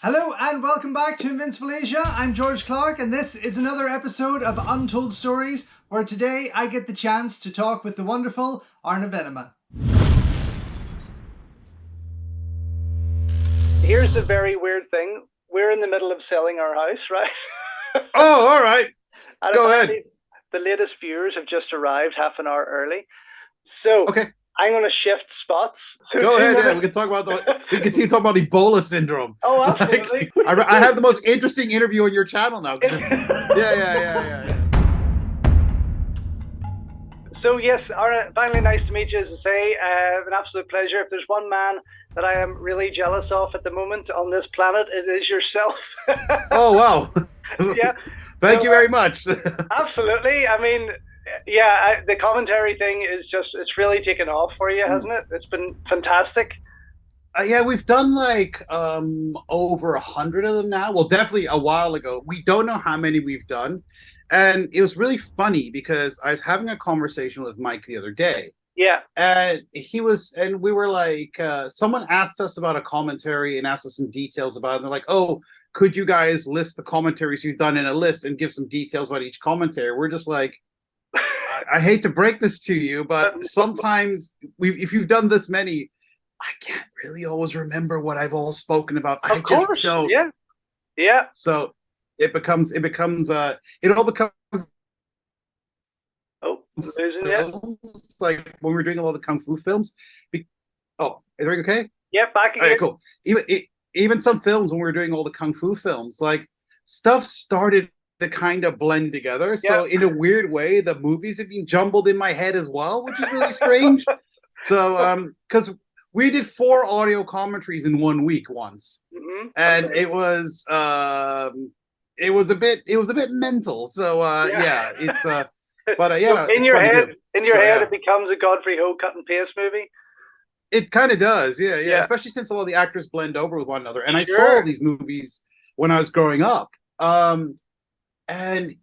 Hello and welcome back to Invincible Asia. I'm George Clark and this is another episode of Untold Stories where today I get the chance to talk with the wonderful Arne Venema. Here's the very weird thing. We're in the middle of selling our house, right? Oh, all right. And Go ahead. the latest viewers have just arrived half an hour early. So Okay. I'm going to shift spots. So Go ahead. Yeah, we can talk about we continue to talk about Ebola syndrome. Oh, absolutely. I have the most interesting interview on your channel now. Yeah. So yes, Arne, finally nice to meet you, as I say. An absolute pleasure. If there's one man that I am really jealous of at the moment on this planet, it is yourself. Oh, wow. Yeah. Thank you very much. Absolutely. I mean, yeah, the commentary thing is it's really taken off for you, hasn't it? It's been fantastic. Yeah, we've done like over 100 of them now. Well, definitely a while ago. We don't know how many we've done. And it was really funny because I was having a conversation with Mike the other day. Yeah. And we were like, someone asked us about a commentary and asked us some details about it. And they're like, oh, could you guys list the commentaries you've done in a list and give some details about each commentary? We're just like, I hate to break this to you, but sometimes if you've done this many, I can't really always remember what I've all spoken about. Of course. Just don't. Yeah. So it all becomes Losing films, like when we're doing a lot of the kung fu films. Is everything okay? Yeah, back again. Okay, cool. Even some films when we were doing all the kung fu films, like stuff started to kind of blend together. So in a weird way, the movies have been jumbled in my head as well, which is really strange. So because we did 4 audio commentaries in 1 week once, and it was a bit mental. So it's but so in your head, it becomes a Godfrey Ho cut and paste movie. It kind of does, yeah. Especially since a lot of the actors blend over with one another. And I saw these movies when I was growing up, and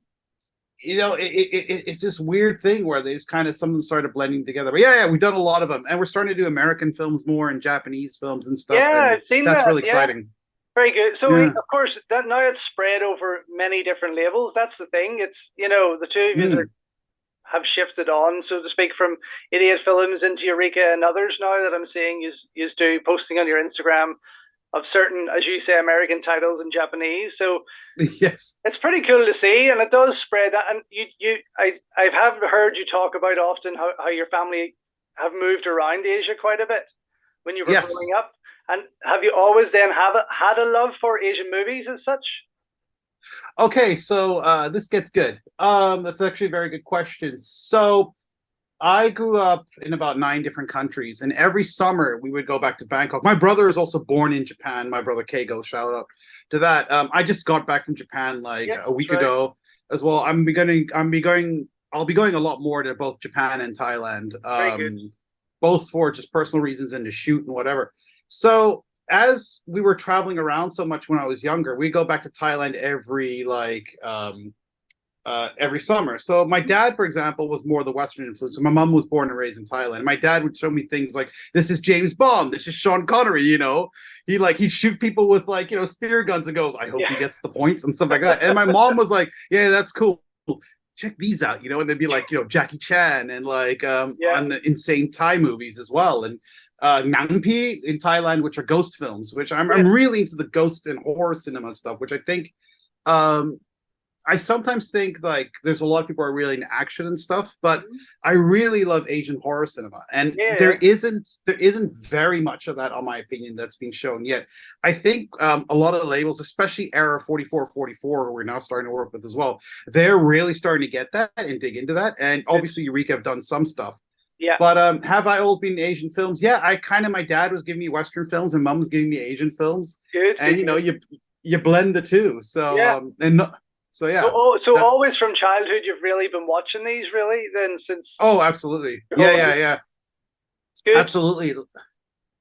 it's this weird thing where they just kind of some of them started blending together. But yeah, we've done a lot of them, and we're starting to do American films more and Japanese films and stuff. Yeah, I've seen that's that. really exciting. Very good. So of course that now it's spread over many different labels. That's the thing. It's the two of you have shifted on, so to speak, from Idiot Films into Eureka and others now that I'm seeing you do posting on your Instagram of certain, as you say, American titles in Japanese. So yes, it's pretty cool to see, and it does spread that. And I have heard you talk about often how your family have moved around Asia quite a bit when you were growing up. And have you always then had a love for Asian movies as such? Okay, so this gets good. That's actually a very good question. So I grew up in about 9 different countries, and every summer we would go back to Bangkok. My brother is also born in Japan. My brother Keigo, shout out to that. I just got back from Japan like a week ago as well. I'll be going a lot more to both Japan and Thailand, both for just personal reasons and to shoot and whatever. So as we were traveling around so much when I was younger, we go back to Thailand every summer. So my dad, for example, was more the Western influence. So my mom was born and raised in Thailand. My dad would show me things like, this is James Bond, this is Sean Connery, he'd shoot people with spear guns and goes, I hope he gets the points and stuff like that. And my mom was like, yeah, that's cool. Check these out, and they'd be like, Jackie Chan and on the insane Thai movies as well. And Nangpi in Thailand, which are ghost films, which I'm really into the ghost and horror cinema stuff, which I think I sometimes think like there's a lot of people are really into action and stuff, but I really love Asian horror cinema, and there isn't very much of that, on my opinion, that's been shown yet. I think a lot of the labels, especially Era 4444, who we're now starting to work with as well, they're really starting to get that and dig into that. And obviously Eureka have done some stuff. Yeah. But have I always been Asian films? Yeah, my dad was giving me Western films, and mom was giving me Asian films. Good. And you blend the two. So So always from childhood you've really been watching these, really, then, since. Oh, absolutely. Yeah. Good. Absolutely.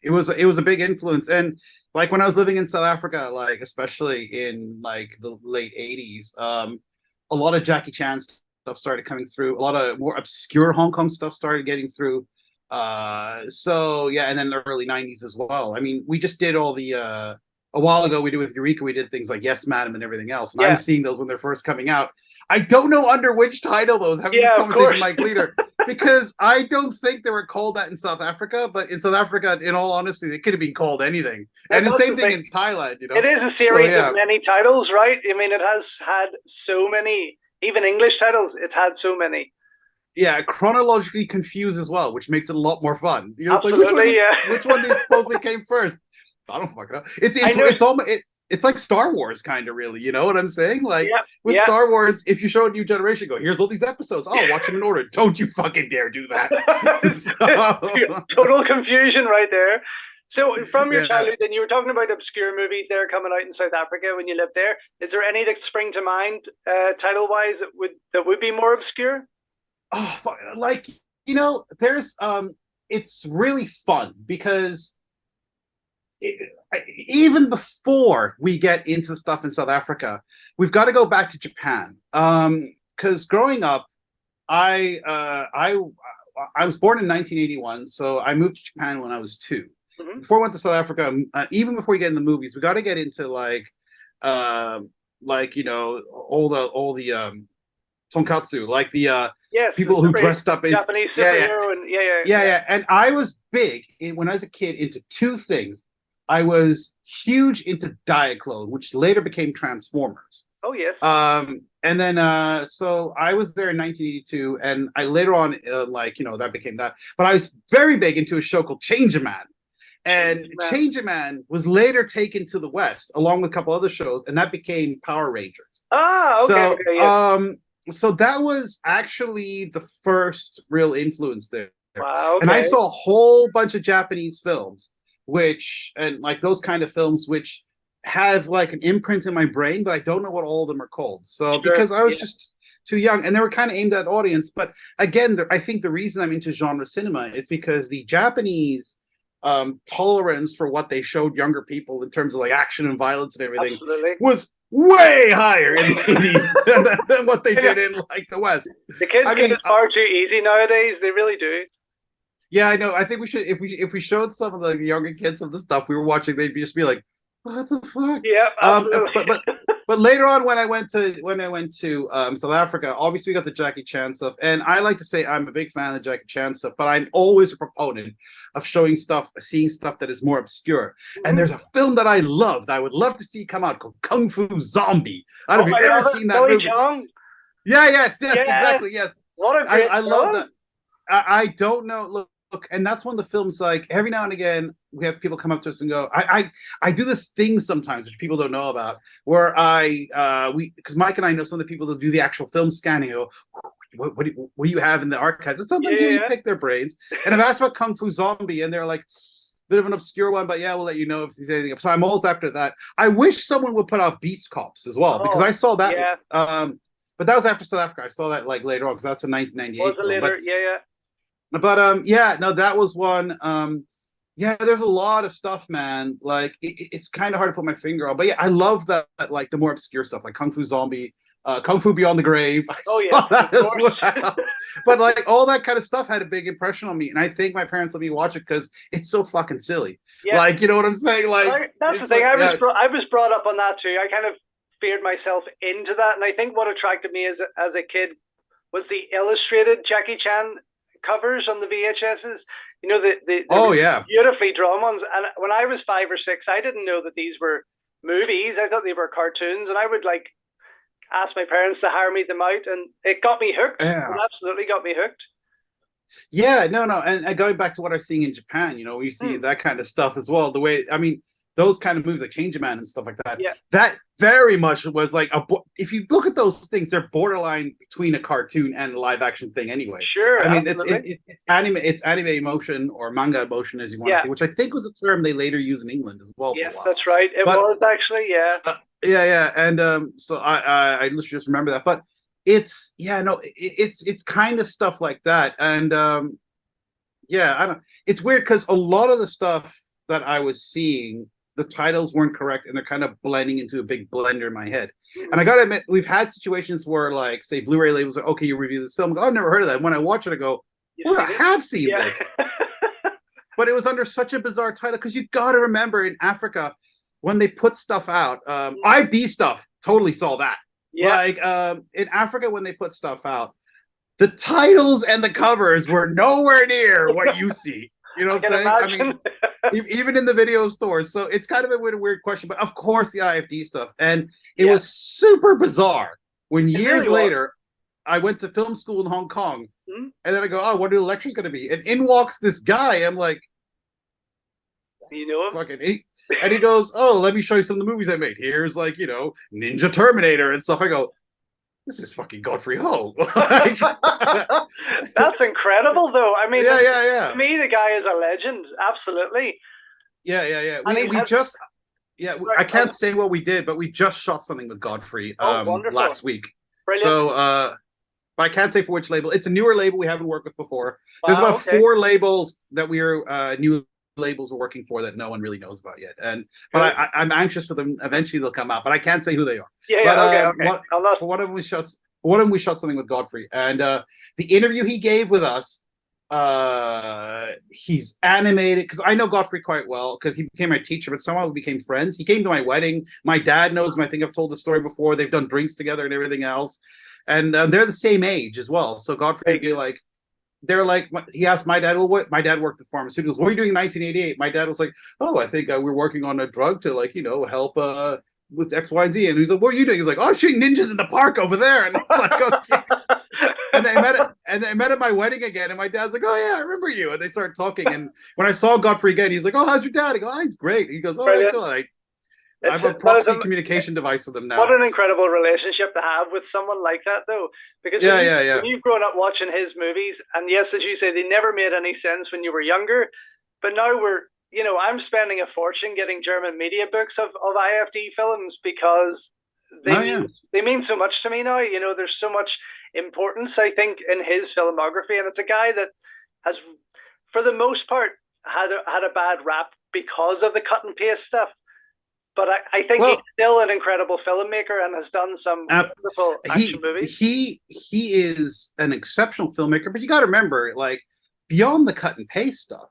It was a big influence. And like when I was living in South Africa, like especially in like the late 80s, a lot of Jackie Chan stuff started coming through. A lot of more obscure Hong Kong stuff started getting through. And then the early 90s as well. I mean, we just did all the a while ago we did with Eureka, we did things like Yes Madam and everything else, and Yeah. I'm seeing those when they're first coming out. I don't know under which title those. Having this conversation with Mike Leeder, because I don't think they were called that in South Africa. But in South Africa, in all honesty, they could have been called anything. And the same thing in Thailand. You know, it is a series of many titles, right? I mean, it has had so many, even English titles. It's had so many. Yeah, chronologically confused as well, which makes it a lot more fun. You know, Absolutely, it's like which one they supposedly came first. I don't fucking know. It's almost it's like Star Wars, kind of, really. You know what I'm saying? Like with Star Wars, if you show a new generation, go, here's all these episodes. Oh, watch them in order. Don't you fucking dare do that. Total confusion right there. So from your childhood, and you were talking about obscure movies there coming out in South Africa when you lived there. Is there any that spring to mind, title-wise, that would be more obscure? Oh, like, you know, there's it's really fun because even before we get into stuff in South Africa, we've got to go back to Japan. Because growing up, I was born in 1981, so I moved to Japan when I was 2. Mm-hmm. Before I went to South Africa, even before we get in the movies, we got to get into like you know, all the tonkatsu, like the people who dressed up as Japanese superhero, and And I was big when I was a kid into 2 things. I was huge into Diaclone, which later became Transformers. Oh yes. And then so I was there in 1982, and I later on like, you know, that became that. But I was very big into a show called Change-A-Man. And Change-A-Man was later taken to the West along with a couple other shows, and that became Power Rangers. Okay. So that was actually the first real influence there. Wow. Okay. And I saw a whole bunch of Japanese films, and like those kind of films, which have like an imprint in my brain, but I don't know what all of them are called. So because I was just too young, and they were kind of aimed at audience. But again, I think the reason I'm into genre cinema is because the Japanese tolerance for what they showed younger people in terms of like action and violence and everything was way higher in the 80s than what they did in like the West. The kids get it far too easy nowadays. They really do. Yeah, I know. I think we should, if we showed some of the younger kids some of the stuff we were watching, they'd just be like, "What the fuck?" Yeah, absolutely. But later on, when I went to South Africa, obviously we got the Jackie Chan stuff, and I like to say I'm a big fan of the Jackie Chan stuff, but I'm always a proponent of seeing stuff that is more obscure. Mm-hmm. And there's a film that I love that I would love to see come out called Kung Fu Zombie. I don't know if you've ever seen that movie. Yes, exactly, yes. What a great I love that. I don't know. Look, and that's one of the films, like every now and again we have people come up to us and go, I do this thing sometimes which people don't know about, where because Mike and I know some of the people that do the actual film scanning, go, what do you have in the archives? And sometimes you pick their brains. And I've asked about Kung Fu Zombie, and they're like, bit of an obscure one, but we'll let you know if there's anything. So I'm always after that. I wish someone would put out Beast Cops as well, because I saw that but that was after South Africa. I saw that like later on, because that's a 1998 film. Later, But no, that was one. There's a lot of stuff, man. Like it's kind of hard to put my finger on, but I love that like the more obscure stuff, like Kung Fu Zombie, Kung Fu Beyond the Grave. I saw that as well. But like all that kind of stuff had a big impression on me, and I think my parents let me watch it because it's so fucking silly. Yeah. Like, you know what I'm saying? Like that's the thing. Like, I was brought up on that too. I kind of feared myself into that, and I think what attracted me as a kid was the illustrated Jackie Chan covers on the VHSs. You know, the beautifully drawn ones. And when I was 5 or 6, I didn't know that these were movies. I thought they were cartoons, and I would like ask my parents to hire me them out, and it got me hooked. Yeah. It absolutely got me hooked. Yeah, no, and going back to what I'm seeing in Japan, you know, we see that kind of stuff as well. The way, I mean, those kind of movies like Change-A-Man and stuff like that. Yeah. That very much was like if you look at those things, they're borderline between a cartoon and a live action thing anyway. Sure. I mean, it's anime emotion or manga emotion, as you want to say, which I think was a term they later used in England as well. Yes, that's right. It was actually, and so I literally just remember that. But it's kind of stuff like that, and I don't. It's weird because a lot of the stuff that I was seeing, the titles weren't correct, and they're kind of blending into a big blender in my head. And I gotta admit, we've had situations where, like, say, Blu-ray labels are, okay, you review this film. I go, I've never heard of that. And when I watch it, I go, well, I have seen this. But it was under such a bizarre title, because you gotta remember, in Africa, when they put stuff out, IFD stuff, totally saw that. Yeah. Like in Africa, when they put stuff out, the titles and the covers were nowhere near what you see. You know what I'm saying? Imagine. I mean, even in the video stores. So it's kind of a weird question, but of course the IFD stuff. And it was super bizarre when years later I went to film school in Hong Kong, and then I go, oh, what are the lectures going to be? And in walks this guy. I'm like, you know him? Fucking, and he goes, oh, let me show you some of the movies I made. Here's like, you know, Ninja Terminator and stuff. I go, this is fucking Godfrey Ho. That's incredible, though. I mean, yeah. To me, the guy is a legend. Absolutely. Yeah. I can't say what we did, but we just shot something with Godfrey last week. Brilliant. So, but I can't say for which label. It's a newer label we haven't worked with before. There's about 4 labels that we're new labels we're working for that no one really knows about yet. But I'm anxious for them. Eventually they'll come out, but I can't say who they are. Okay. For one of them we shot something with Godfrey, and the interview he gave with us, he's animated, because I know Godfrey quite well because he became my teacher, but somehow we became friends. He came to my wedding. My dad knows him. I think I've told the story before. They've done drinks together and everything else, and they're the same age as well. So Godfrey would be like, they're like, he asked my dad, well, what? My dad worked at pharmaceuticals. What were you doing in 1988? My dad was like, oh, I think we're working on a drug to, like, you know, help with X, Y, and Z. And he's like, what are you doing? He's like, oh, shooting ninjas in the park over there. And it's like, okay. And they met at my wedding again. And my dad's like, oh yeah, I remember you. And they start talking. And when I saw Godfrey again, he's like, oh, how's your dad? I go, oh, he's great. He goes, oh, good. I have a proxy communication device with him now. What an incredible relationship to have with someone like that, though. Because when you've grown up watching his movies, and yes, as you say, they never made any sense when you were younger, but now I'm spending a fortune getting German media books of IFD films because they mean so much to me now. You know, there's so much importance, I think, in his filmography, and it's a guy that has, for the most part, had a bad rap because of the cut and paste stuff. But I think he's still an incredible filmmaker and has done some wonderful action movies. He is an exceptional filmmaker, but you got to remember, like, beyond the cut and paste stuff,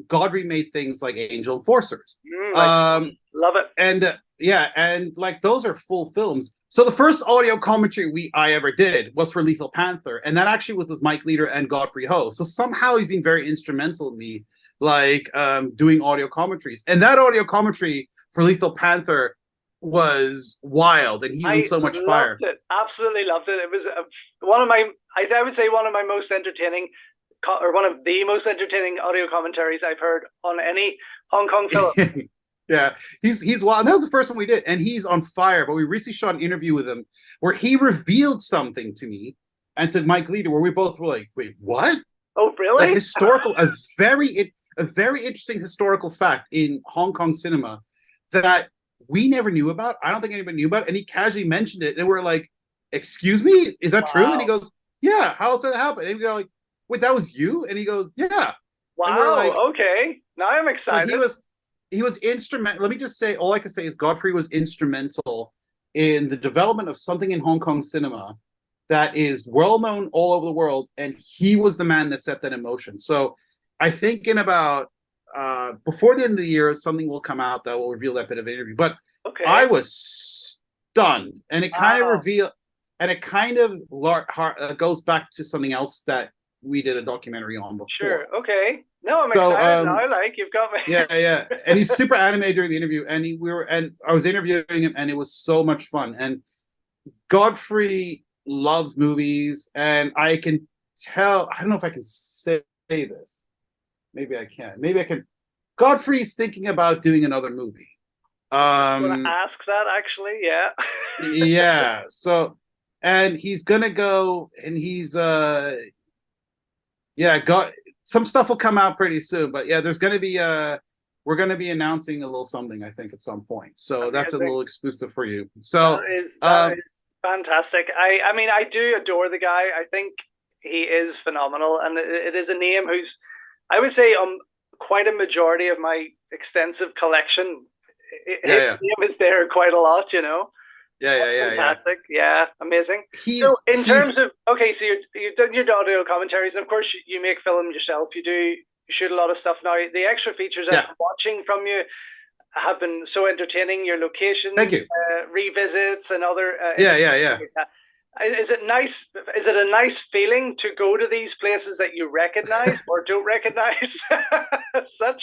Godfrey made things like Angel Enforcers. Love it. And like those are full films. So the first audio commentary I ever did was for Lethal Panther, and that actually was with Mike Leeder and Godfrey Ho. So somehow he's been very instrumental in me, like doing audio commentaries. And that audio commentary for Lethal Panther was wild, and he was so much fire. Absolutely loved it. It was one of my most entertaining, or one of the most entertaining audio commentaries I've heard on any Hong Kong film. Yeah, he's wild. And that was the first one we did, and he's on fire. But we recently shot an interview with him where he revealed something to me and to Mike Leeder, where we both were like, "Wait, what?" Oh, really? A very interesting historical fact in Hong Kong cinema that we never knew about. I don't think anybody knew about it. And he casually mentioned it. And we're like, excuse me? Is that true? And he goes, yeah. How else did it happen? And we go like, wait, that was you? And he goes, yeah. Wow. Like, okay. Now I'm excited. So he was instrumental. Let me just say, all I can say is Godfrey was instrumental in the development of something in Hong Kong cinema that is well known all over the world. And he was the man that set that in motion. So I think in about, before the end of the year, something will come out that will reveal that bit of interview. But I was stunned, and it kind of goes back to something else that we did a documentary on before. Sure. Okay. No, I'm excited now. You've got me. Yeah. And he's super animated during the interview, and I was interviewing him, and it was so much fun. And Godfrey loves movies, and I can tell. I don't know if I can say this. Maybe I can. Godfrey's thinking about doing another movie. I'm gonna ask that, actually. Yeah. Yeah. So, and he's gonna go, and he's got some stuff will come out pretty soon. But yeah, there's gonna be we're gonna be announcing a little something, I think, at some point. So that's a little exclusive for you. So that is fantastic. I mean, I do adore the guy. I think he is phenomenal, and it is a name who's, I would say, quite a majority of my extensive collection. His name is there quite a lot, you know. Yeah. Fantastic. Yeah, amazing. So in terms of, okay, so you've done your audio commentaries, and of course you make film yourself. You shoot a lot of stuff now. The extra features I'm watching from you, have been so entertaining. Your locations, Thank you. revisits, and other. Yeah. Is it nice? Is it a nice feeling to go to these places that you recognize or don't recognize? Such.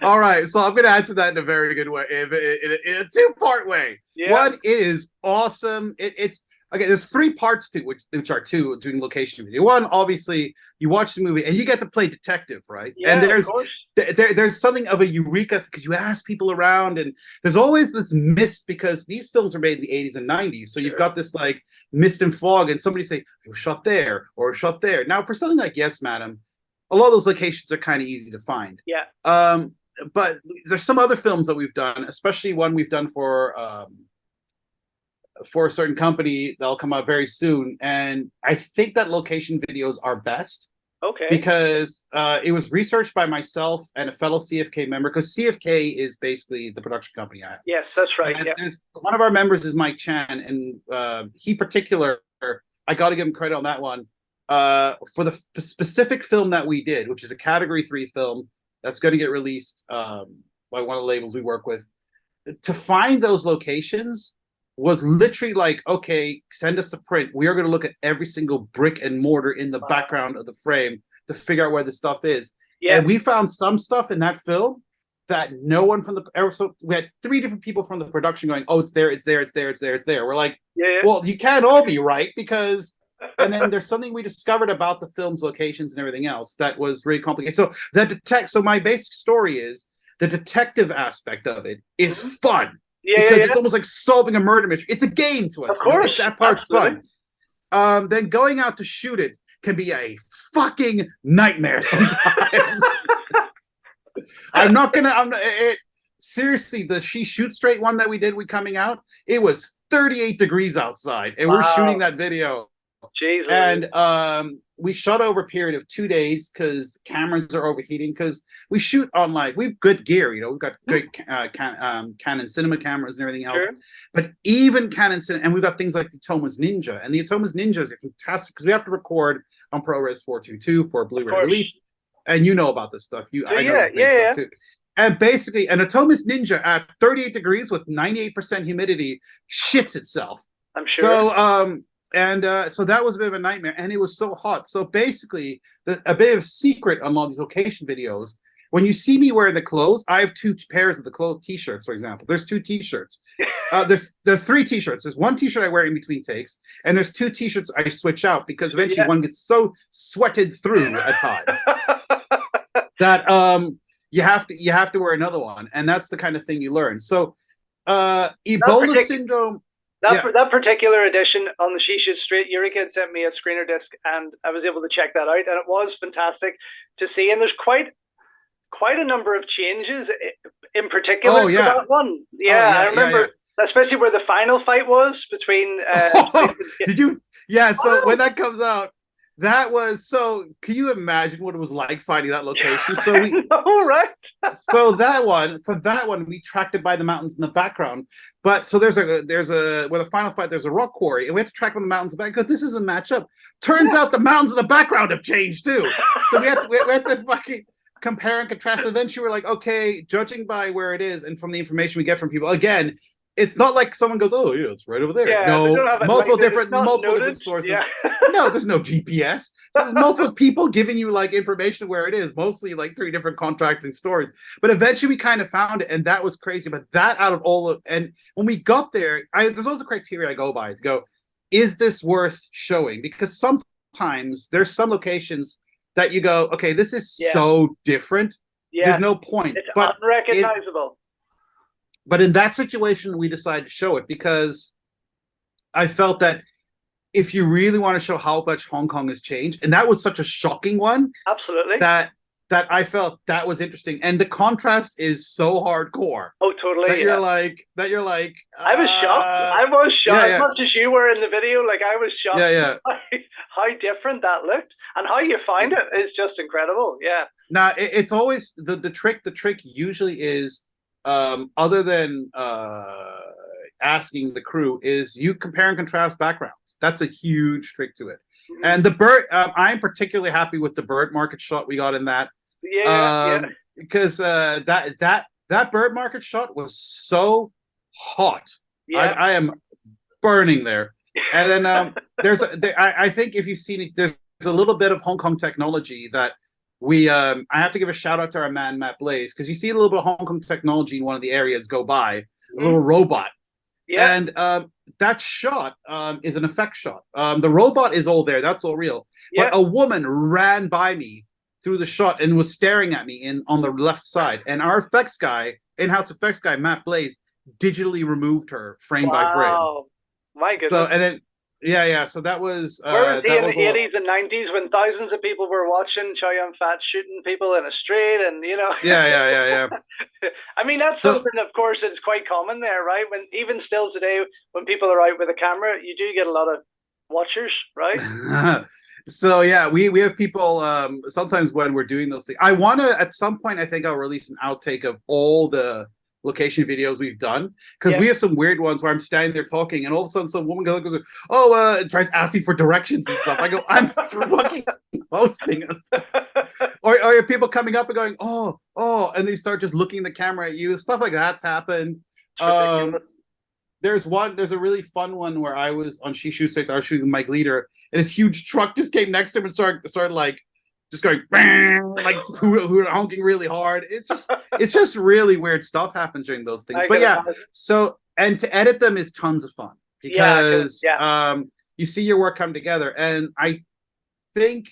All right, so I'm going to answer that in a very good way, in a two-part way. Yeah. One, it is awesome. It's okay. There's three parts to which are two doing location video. One, obviously, you watch the movie and you get to play detective, right? Yeah, and of course. there's something of a eureka because you ask people around, and there's always this mist because these films are made in the 80s and 90s. So you've got this like mist and fog, and somebody say, "It was shot there" or "shot there." Now, for something like Yes, Madam, a lot of those locations are kind of easy to find. Yeah. But there's some other films that we've done, especially one we've done for a certain company that'll come out very soon, and I think that location videos are best. Okay. Because it was researched by myself and a fellow CFK member, because CFK is basically the production company I have. Yes, that's right. Yeah. One of our members is Mike Chan, and he particular, I got to give him credit on that one. For the specific film that we did, which is a Category 3 film that's going to get released by one of the labels we work with, to find those locations was literally like, okay, send us the print. We are going to look at every single brick and mortar in the background of the frame to figure out where the stuff is. Yeah. And we found some stuff in that film that no one from the so we had 3 different people from the production going, oh, it's there, it's there, it's there, it's there, it's there. We're like, well, you can't all be right, because and then there's something we discovered about the film's locations and everything else that was really complicated. So my basic story is the detective aspect of it is fun. Because it's almost like solving a murder mystery. It's a game to us. Of course. That part's fun. Then going out to shoot it can be a fucking nightmare sometimes. Seriously, the She Shoots Straight one that we did coming out, it was 38 degrees outside, and we're shooting that video. Jesus. And we shot over a period of 2 days because cameras are overheating, because we shoot on we've good gear, we've got great Canon cinema cameras and everything else. Sure. But even Canon cinema, and we've got things like the Atoma's Ninja, and the Atoma's Ninjas are fantastic because we have to record on ProRes 422 for a Blu-ray release. And you know about this stuff. I know stuff too. And basically, an Atoma's Ninja at 38 degrees with 98% humidity shits itself. I'm sure. So that was a bit of a nightmare, and it was so hot. So basically, a bit of secret on all these location videos. When you see me wearing the clothes, I have 2 pairs of the t-shirts, for example. There's 2 t-shirts. There's 3 t-shirts. There's 1 t-shirt I wear in between takes, and there's 2 t-shirts I switch out because eventually one gets so sweated through at times that you have to wear another one, and that's the kind of thing you learn. So Ebola syndrome. That particular edition on the She Shoots Straight, Eureka had sent me a screener disc, and I was able to check that out, and it was fantastic to see. And there's quite a number of changes in particular for that one. I remember, especially where the final fight was between. Did you? Yeah. So when that comes out, that was so. Can you imagine what it was like finding that location? So we. Right. So for that one, we tracked it by the mountains in the background. But so there's a where the final fight, there's a rock quarry, and we have to track on the mountains in the back. This doesn't match up. Turns out the mountains in the background have changed too. So we have to fucking compare and contrast. Eventually, we're like, okay, judging by where it is and from the information we get from people, again, it's not like someone goes, oh yeah, it's right over there. Yeah, no, multiple different sources. Yeah. No, there's no GPS. So there's multiple people giving you information where it is, mostly 3 different contracting stories. But eventually we kind of found it, and that was crazy. But that out of and when we got there, there's always the criteria I go by to go, is this worth showing? Because sometimes there's some locations that you go, okay, this is so different. Yeah. There's no point. It's unrecognizable. But in that situation, we decided to show it because I felt that if you really want to show how much Hong Kong has changed, and that was such a shocking one, absolutely, that I felt that was interesting, and the contrast is so hardcore. Oh, totally. That you're like. I was shocked. I was shocked as much as you were in the video. I was shocked. Yeah. How different that looked, and how you find it is just incredible. Yeah. Now it's always the trick. The trick usually is. Other than asking the crew, is you compare and contrast backgrounds. That's a huge trick to it. Mm-hmm. And the bird, I'm particularly happy with the bird market shot we got in that. Yeah. Because that that bird market shot was so hot. Yeah. I am burning there. And then I think if you've seen it, there's a little bit of Hong Kong technology that I have to give a shout out to our man Matt Blaze, because you see a little bit of Hong Kong technology in one of the areas go by, a little robot. Yeah. And that shot is an effect shot. The robot is all there, that's all real. Yeah. But a woman ran by me through the shot and was staring at me on the left side. And our effects guy, in-house effects guy, Matt Blaze, digitally removed her frame by frame. Wow. My goodness. So, and then, yeah. So that was. Where was he in the 80s and 90s when thousands of people were watching Chow Yun-fat shooting people in a street, and Yeah. I mean, that's something, of course, it's quite common there, right? When even still today, when people are out with a camera, you do get a lot of watchers, right? So yeah, we have people sometimes when we're doing those things. I want to, at some point, I think I'll release an outtake of all the location videos we've done, because we have some weird ones where I'm standing there talking and all of a sudden some woman goes, tries to ask me for directions and stuff. I go, I'm fucking posting. or people coming up and going, oh, and they start just looking the camera at you. Stuff like that's happened. There's a really fun one where I was on Shishu State, I was shooting Mike Leeder, and this huge truck just came next to him and started like just going like honking really hard. It's just really weird stuff happens during those things. But yeah, so, and to edit them is tons of fun, because you see your work come together. And I think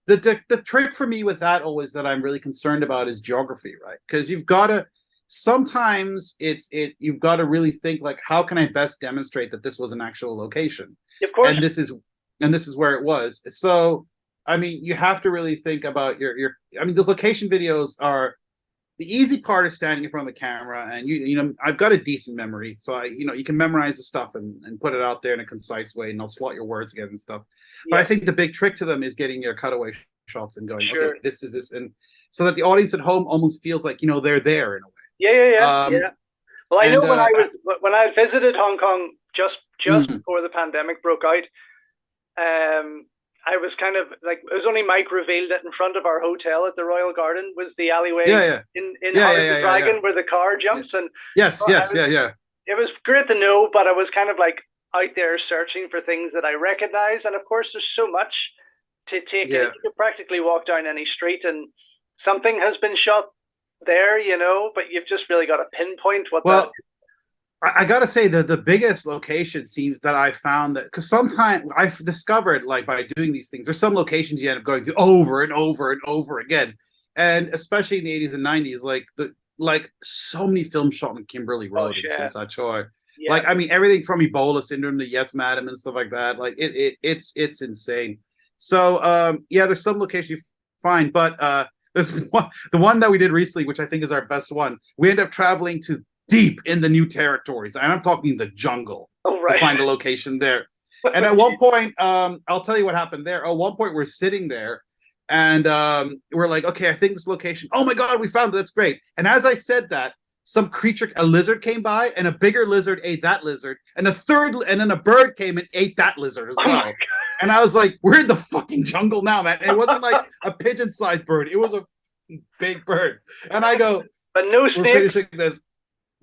the trick for me with that always that I'm really concerned about is geography, right? Because you've got to sometimes you've got to really think like, how can I best demonstrate that this was an actual location? Of course. And this is where it was. So I mean, you have to really think about your I mean, those location videos are, the easy part is standing in front of the camera, and you know, I've got a decent memory, so you can memorize the stuff and put it out there in a concise way, and I'll slot your words again and stuff. But I think the big trick to them is getting your cutaway shots and going, okay, this is this, and so that the audience at home almost feels like, they're there in a way. Yeah. Well, I know when I visited Hong Kong just before the pandemic broke out, I was kind of like, it was only Mike revealed that in front of our hotel at the Royal Garden was the alleyway in House of the Dragon where the car jumps. And yes. It was great to know, but I was kind of like out there searching for things that I recognize. And of course, there's so much to take in. You could practically walk down any street and something has been shot there, but you've just really got to pinpoint what that is. I gotta say that the biggest location seems that I found that, because sometimes I've discovered, like, by doing these things, there's some locations you end up going to over and over and over again, and especially in the 80s and 90s, like so many films shot on Kimberley Road and Tsim Sha Tsui. Like, I mean, everything from Ebola syndrome to Yes Madam and stuff like that. Like it's insane. So there's some locations you find, but there's the one that we did recently, which I think is our best one. We end up traveling to deep in the new territories, and I'm talking the jungle, to find a location there. And at one point, I'll tell you what happened there. At one point, we're sitting there, and we're like, okay, I think this location, oh my God, we found it, that's great. And as I said that, some creature, a lizard came by, and a bigger lizard ate that lizard, and and then a bird came and ate that lizard as well. And I was like, we're in the fucking jungle now, man. And it wasn't like a pigeon-sized bird, it was a big bird. And I go, but no snake. We're finishing this.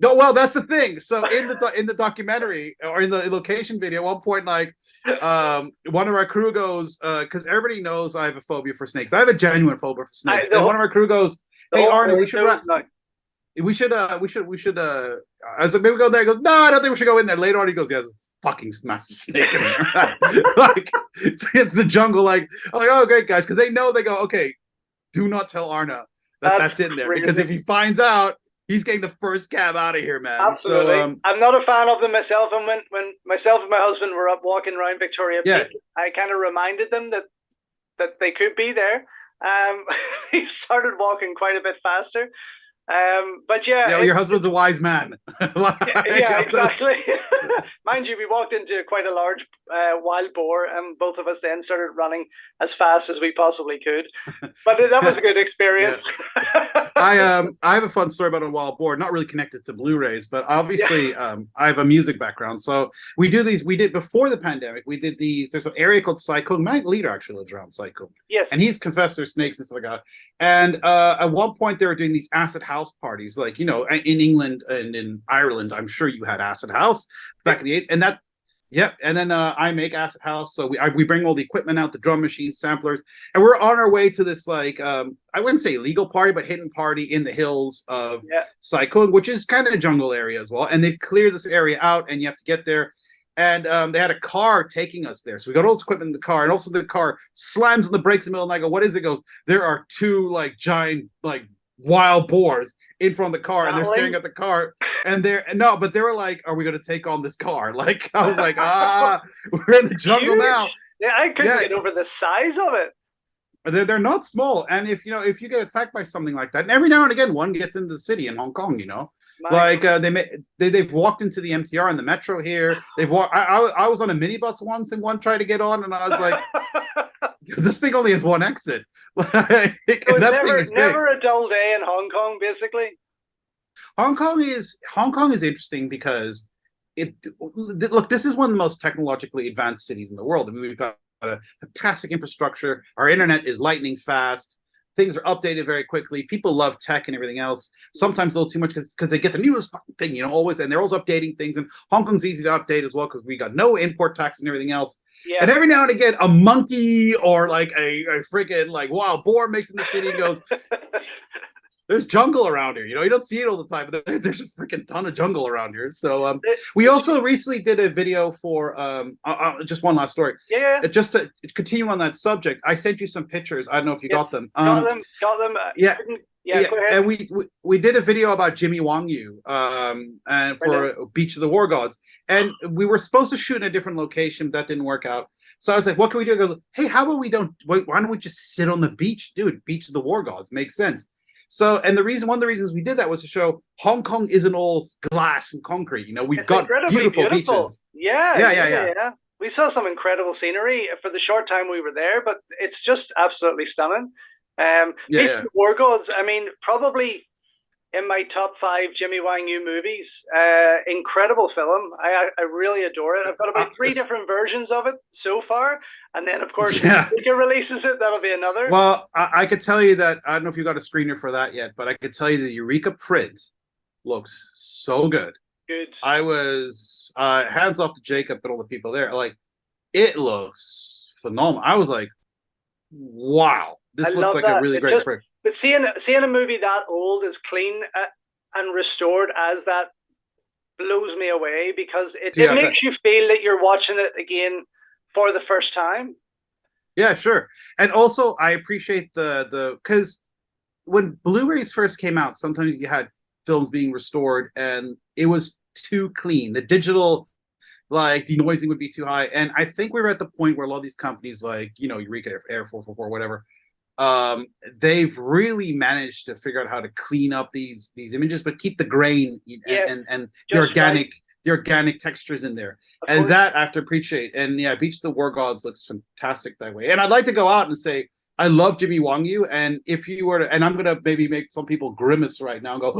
No, well, that's the thing. So in the documentary, or in the location video, at one point, like, one of our crew goes, because everybody knows I have a phobia for snakes. I have a genuine phobia for snakes. And one of our crew goes, "Hey, Arne, we should as a maybe go there." He goes, "No, I don't think we should go in there." Later on, he goes, "Yeah, there's a fucking massive snake in there." Like, it's the jungle. Like, I'm like, "Oh, great, guys," because they know. They go, "Okay, do not tell Arne that's in there, because if he finds out, he's getting the first cab out of here, man." Absolutely. So, I'm not a fan of them myself. And when myself and my husband were up walking around Victoria Peak, I kind of reminded them that they could be there. He started walking quite a bit faster. But your husband's a wise man. Exactly. Mind you, we walked into quite a large wild boar, and both of us then started running as fast as we possibly could. But that was a good experience. I have a fun story about a wild boar, not really connected to Blu-rays, but obviously I have a music background. So we did before the pandemic, we did these, there's an area called Psycho. Mike Leeder actually lives around Psycho. Yes. And he's confessed there's snakes and stuff like that. And at one point they were doing these acid house house parties, like, you know, in England and in Ireland. I'm sure you had acid house back in the 80s, and that. Yep, and then I make acid house, so we bring all the equipment out, the drum machines, samplers, and we're on our way to this, like, I wouldn't say legal party, but hidden party in the hills of Saikung, which is kind of a jungle area as well. And they've cleared this area out, and you have to get there. And they had a car taking us there, so we got all this equipment in the car, and also the car slams on the brakes in the middle, and I go, "What is it?" It goes, "There are two like giant like wild boars in front of the car," and they're staring at the car, and but they were like, "Are we going to take on this car?" Like, I was like, we're in the jungle now. Yeah, I couldn't get over the size of it. They're not small, and if you get attacked by something like that, and every now and again one gets into the city in Hong Kong, you know. Like they've walked into the MTR and the metro here. They've walked. I was on a minibus once, and one tried to get on, and I was like, "This thing only has one exit." Like, so it's never a dull day in Hong Kong, basically. Hong Kong is interesting because look, this is one of the most technologically advanced cities in the world. I mean, we've got a fantastic infrastructure. Our internet is lightning fast. Things are updated very quickly. People love tech and everything else. Sometimes a little too much because they get the newest thing, you know, always, and they're always updating things. And Hong Kong's easy to update as well because we got no import tax and everything else. Yeah. And every now and again, a monkey or like a freaking like wild boar makes in the city and goes, there's jungle around here. You know, you don't see it all the time, but there's a freaking ton of jungle around here. So we also recently did a video for just one last story. Yeah. Just to continue on that subject, I sent you some pictures. I don't know if you got them. Got them. Yeah. Go ahead. And we did a video about Jimmy Wang Yu and for Beach of the War Gods, and we were supposed to shoot in a different location, but that didn't work out. So I was like, "What can we do?" I go, "Hey, how about why don't we just sit on the beach, dude? Beach of the War Gods makes sense." So, and one of the reasons we did that was to show Hong Kong isn't all glass and concrete. You know, we've got beautiful beaches. Yeah. We saw some incredible scenery for the short time we were there, but it's just absolutely stunning. Beach of the War Gods, I mean, probably in my top 5 Jimmy Wang Yu movies. Incredible film. I really adore it. I've got about 3 different versions of it so far. And then, of course, Eureka releases it. That'll be another. Well, I could tell you that, I don't know if you got a screener for that yet, but I could tell you the Eureka print looks so good. Good. I was, hands off to Jacob and all the people there. Like, it looks phenomenal. I was like, wow, this looks like a really great print. But seeing a movie that old as clean and restored as that blows me away, because it makes you feel that you're watching it again for the first time. Yeah, sure. And also I appreciate the because when Blu-rays first came out, sometimes you had films being restored and it was too clean. The digital like denoising would be too high. And I think we were at the point where a lot of these companies like, you know, Eureka, Air 444, whatever, they've really managed to figure out how to clean up these images, but keep the grain and the organic textures in there. And that I have to appreciate. And yeah, Beach of the War Gods looks fantastic that way. And I'd like to go out and say, I love Jimmy Wang Yu, and if you were to, and I'm gonna maybe make some people grimace right now and go,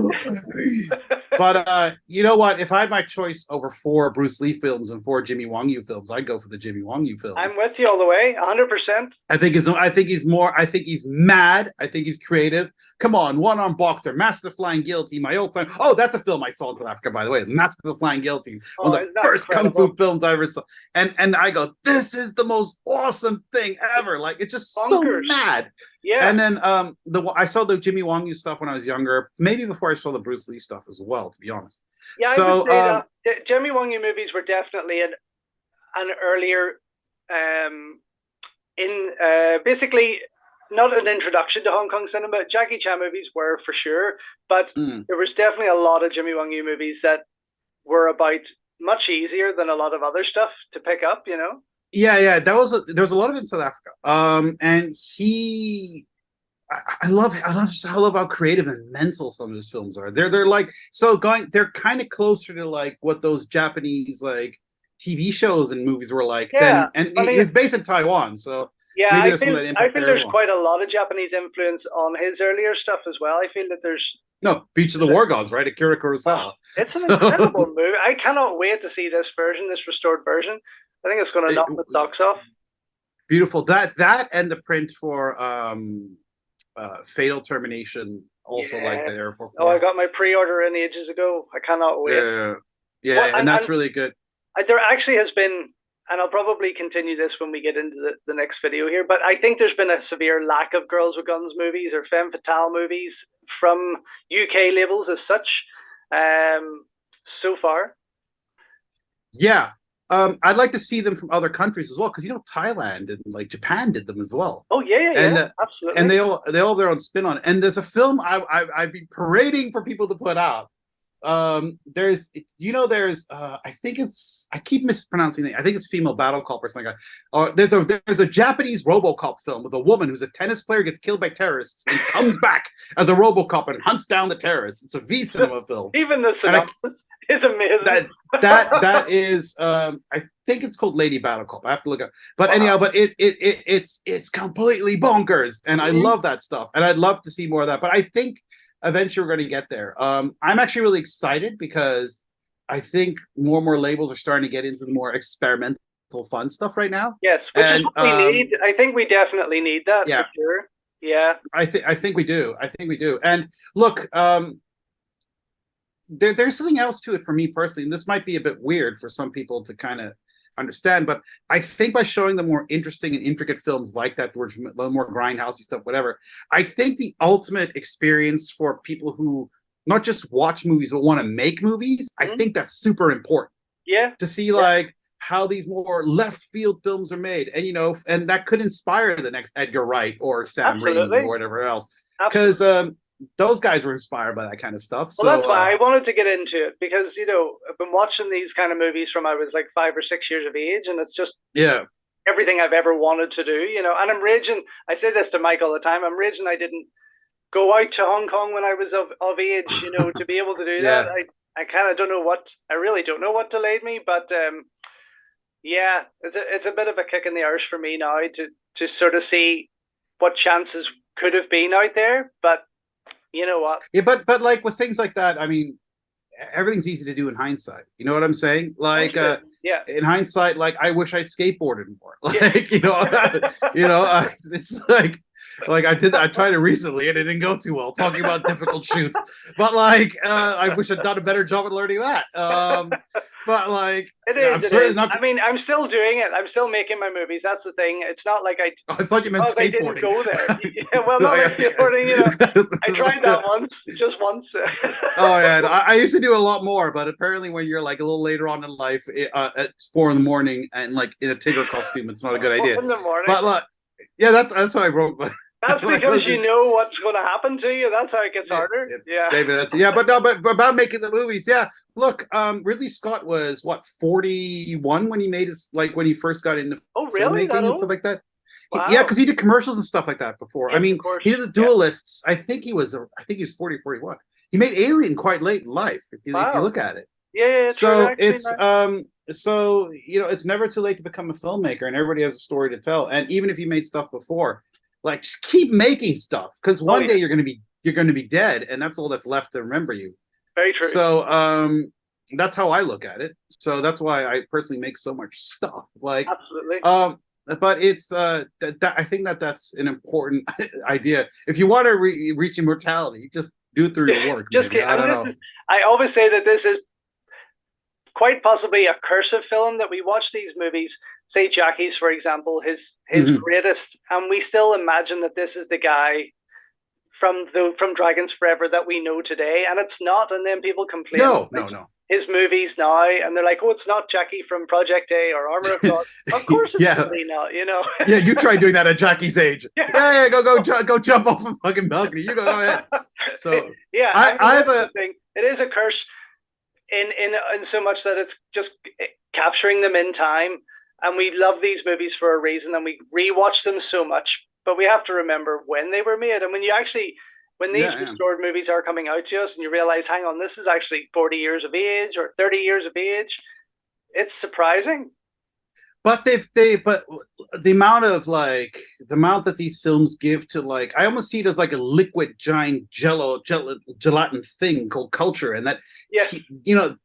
but you know what? If I had my choice over 4 Bruce Lee films and 4 Jimmy Wang Yu films, I'd go for the Jimmy Wang Yu films. I'm with you all the way, 100%. I think he's mad. I think he's creative. Come on, One-Armed Boxer, Master of the Flying Guillotine, my old time. Oh, that's a film I saw in South Africa, by the way. Master of the Flying Guillotine, one of the first kung fu films I ever saw. And I go, this is the most awesome thing ever. Like, it's just so mad. Yeah. And then I saw the Jimmy Wang Yu stuff when I was younger, maybe before I saw the Bruce Lee stuff as well, to be honest. Yeah, so, I would say that Jimmy Wang Yu movies were definitely an earlier, basically not an introduction to Hong Kong cinema. Jackie Chan movies were for sure, but there was definitely a lot of Jimmy Wang Yu movies that were about much easier than a lot of other stuff to pick up, you know? Yeah, there was a lot of it in South Africa. And I love how creative and mental some of his films are. They're like they're kind of closer to like what those Japanese like TV shows and movies were like. Yeah, and it was based in Taiwan, so yeah, I feel there's quite a lot of Japanese influence on his earlier stuff as well. I feel that there's Beach of the War Gods, right? Akira Kurosawa. It's an incredible movie. I cannot wait to see this restored version. I think it's going to knock the socks off. Beautiful. That and the print for Fatal Termination also like the Air Force. Oh, I got my pre-order in ages ago. I cannot wait. Yeah, and that's really good. There actually has been, and I'll probably continue this when we get into the next video here, but I think there's been a severe lack of Girls with Guns movies or femme fatale movies from UK labels as such so far. Yeah. I'd like to see them from other countries as well, because Thailand and like Japan did them as well. Oh yeah, absolutely. And they all have their own spin on it. And there's a film I've been parading for people to put out. There's I think I keep mispronouncing it. I think it's Female Battle Cop or something like that. There's a Japanese RoboCop film with a woman who's a tennis player, gets killed by terrorists, and comes back as a RoboCop and hunts down the terrorists. It's a V cinema film. Even the synopsis is amazing. That is I think it's called Lady Battle Cop. I have to look up. But anyhow, but it's completely bonkers, and I love that stuff, and I'd love to see more of that. But I think eventually we're going to get there. I'm actually really excited because I think more and more labels are starting to get into the more experimental, fun stuff right now. Yes, which is what we need. I think we definitely need that for sure. Yeah, I think we do. I think we do. And look, there's something else to it for me personally, and this might be a bit weird for some people to kind of understand, but I think by showing them more interesting and intricate films like that, which a little more grindhousey stuff, whatever, I think the ultimate experience for people who not just watch movies but want to make movies, I think that's super important. Yeah. To see like how these more left field films are made, and and that could inspire the next Edgar Wright or Sam Raimi or whatever else, because those guys were inspired by that kind of stuff. Well, that's why I wanted to get into it, because I've been watching these kind of movies from I was like 5 or 6 years of age, and it's just everything I've ever wanted to do. And I'm raging. I say this to Mike all the time. I'm raging I didn't go out to Hong Kong when I was of age, to be able to do that. I kind of don't know what. I really don't know what delayed me, but it's a bit of a kick in the arse for me now to sort of see what chances could have been out there, but. You know what? Yeah, but like with things like that, I mean, everything's easy to do in hindsight. You know what I'm saying? Like, in hindsight, like I wish I'd skateboarded more. Like, it's like I tried it recently and it didn't go too well. Talking about difficult shoots, but like I wish I'd done a better job at learning that. But like, it is. I mean, I'm still doing it. I'm still making my movies. That's the thing. It's not like I thought you meant skateboarding. I didn't go there. Well, not like skateboarding. I tried that just once. Oh yeah, I used to do a lot more, but apparently when you're like a little later on in life, at 4 a.m. and like in a Tiger costume, it's not a good idea. 4 a.m. But like, that's how I wrote. That's because you know what's going to happen to you. That's how it gets harder. Maybe that's but about making the movies. Yeah, look, Ridley Scott was 41 when he made his when he first got into filmmaking and stuff like that. Wow. Yeah, because he did commercials and stuff like that before. I mean, he did the Duelists. I think he was 40, 41. He made Alien quite late in life. If you look at it. Yeah. So it's it's never too late to become a filmmaker, and everybody has a story to tell. And even if you made stuff before. Like, just keep making stuff, because one day you're gonna be dead, and that's all that's left to remember you. Very true. So that's how I look at it. So that's why I personally make so much stuff. Like, absolutely. But it's I think that's an important idea. If you want to reach immortality, just do it through your work. I don't know. I always say that this is quite possibly a cursive film, that we watch these movies. Say Jackie's, for example, his greatest, and we still imagine that this is the guy from Dragons Forever that we know today, and it's not. And then people complain. No. His movies now, and they're like, "Oh, it's not Jackie from Project A or Armor of God." Of course, it's really not. Yeah, you tried doing that at Jackie's age. Yeah, go jump off a fucking balcony. You go ahead. So I have a thing. It is a curse in so much that it's just capturing them in time. And we love these movies for a reason, and we rewatch them so much. But we have to remember when they were made. And when these restored movies are coming out to us, and you realize, hang on, this is actually 40 years of age or 30 years of age, it's surprising. But but the amount that these films give to, like, I almost see it as like a liquid giant gelatin thing called culture, and that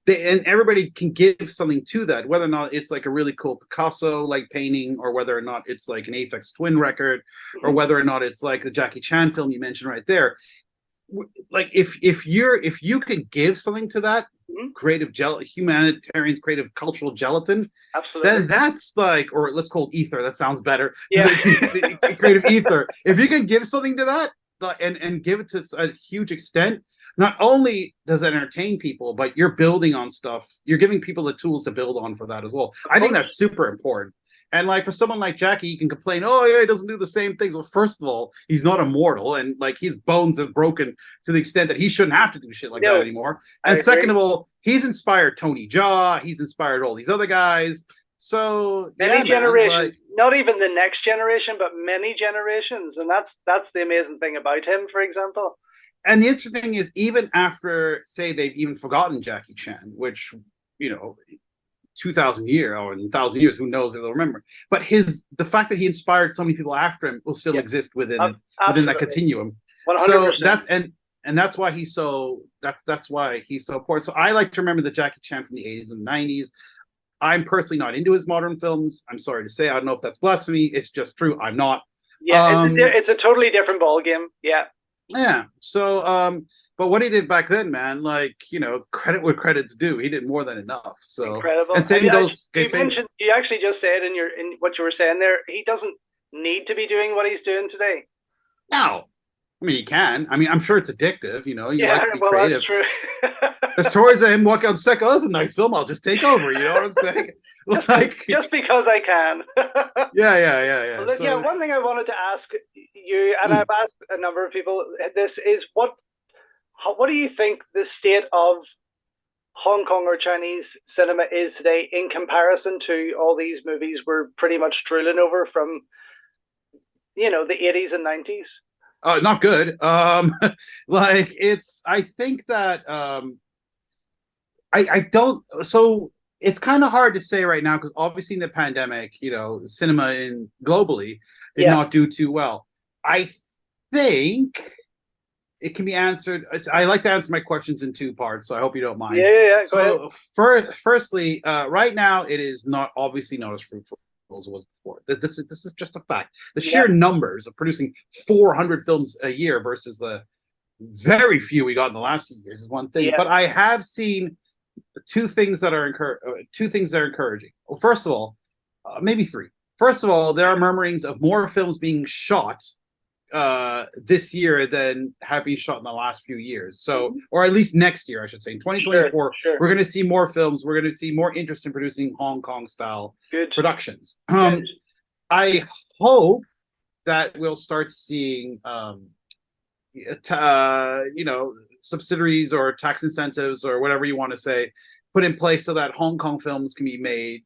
and everybody can give something to that, whether or not it's like a really cool Picasso like painting, or whether or not it's like an Aphex Twin record, or whether or not it's like the Jackie Chan film you mentioned right there. like if you can give something to that humanitarian creative cultural gelatin, absolutely, then that's like, or let's call it ether. That sounds better. Yeah, the creative ether. If you can give something to that and give it to a huge extent, not only does it entertain people, but you're building on stuff. You're giving people the tools to build on for that as well. I think that's super important. And like for someone like Jackie, you can complain, oh yeah, he doesn't do the same things. Well, first of all, he's not immortal, and like his bones have broken to the extent that he shouldn't have to do shit like that anymore. And second of all, he's inspired Tony Jaa, he's inspired all these other guys. So many generations, not even the next generation, but many generations, and that's the amazing thing about him, for example. And the interesting thing is, even after, say, they've even forgotten Jackie Chan, which 2,000 years or 1,000 years, who knows if they'll remember. But the fact that he inspired so many people after him will still exist within that continuum. 100%. So that's why he's so important. So I like to remember the Jackie Chan from the 80s and 90s. I'm personally not into his modern films. I'm sorry to say, I don't know if that's blasphemy. It's just true. I'm not. Yeah, it's a totally different ballgame. Yeah. Yeah. So, but what he did back then, man, like, credit where credit's due. He did more than enough. So incredible. And same goes. You actually just said in what you were saying there, he doesn't need to be doing what he's doing today. No. I mean, he can. I mean, I'm sure it's addictive. You like to be creative. That's true. There's stories of him walking on set. Oh, that's a nice film. I'll just take over. You know what I'm saying? Like, just because I can. Yeah. Well, so, one thing I wanted to ask you, and I've asked a number of people this, is what do you think the state of Hong Kong or Chinese cinema is today in comparison to all these movies we're pretty much drooling over from, the 80s and 90s? Not good. Like I think that I don't. So it's kind of hard to say right now because obviously in the pandemic, cinema globally did not do too well. I think it can be answered. I like to answer my questions in two parts, so I hope you don't mind. Yeah. So firstly, right now it is obviously not as fruitful as it was before. This is just a fact. The sheer numbers of producing 400 films a year versus the very few we got in the last few years is one thing. But I have seen two things that are encouraging. Well, first of all, maybe three. First of all, there are murmurings of more films being shot this year than have been shot in the last few years. So, or at least next year, I should say. In 2024, we're going to see more films. We're going to see more interest in producing Hong Kong style productions. I hope that we'll start seeing, subsidiaries or tax incentives or whatever you want to say, put in place so that Hong Kong films can be made,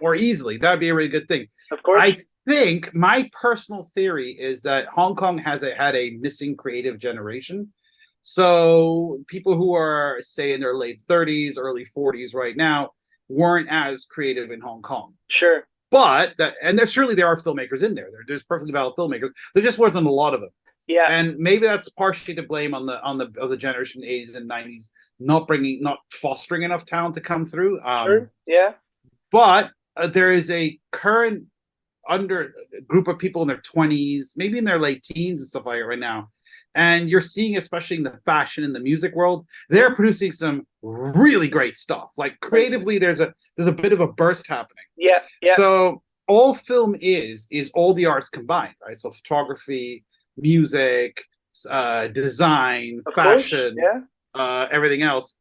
more easily. That'd be a really good thing. Of course. I think my personal theory is that Hong Kong had a missing creative generation. So people who are, say, in their late 30s, early 40s right now weren't as creative in Hong Kong. Sure. But there are filmmakers in there. There's perfectly valid filmmakers. There just wasn't a lot of them. Yeah. And maybe that's partially to blame on the generation 80s and 90s not fostering enough talent to come through. Sure. Yeah. But there is a current group of people in their 20s, maybe in their late teens and stuff like that right now. And you're seeing, especially in the fashion and the music world, they're producing some really great stuff. Like creatively, there's a bit of a burst happening. Yeah. So all film is all the arts combined, right? So photography, music, design, fashion, everything else.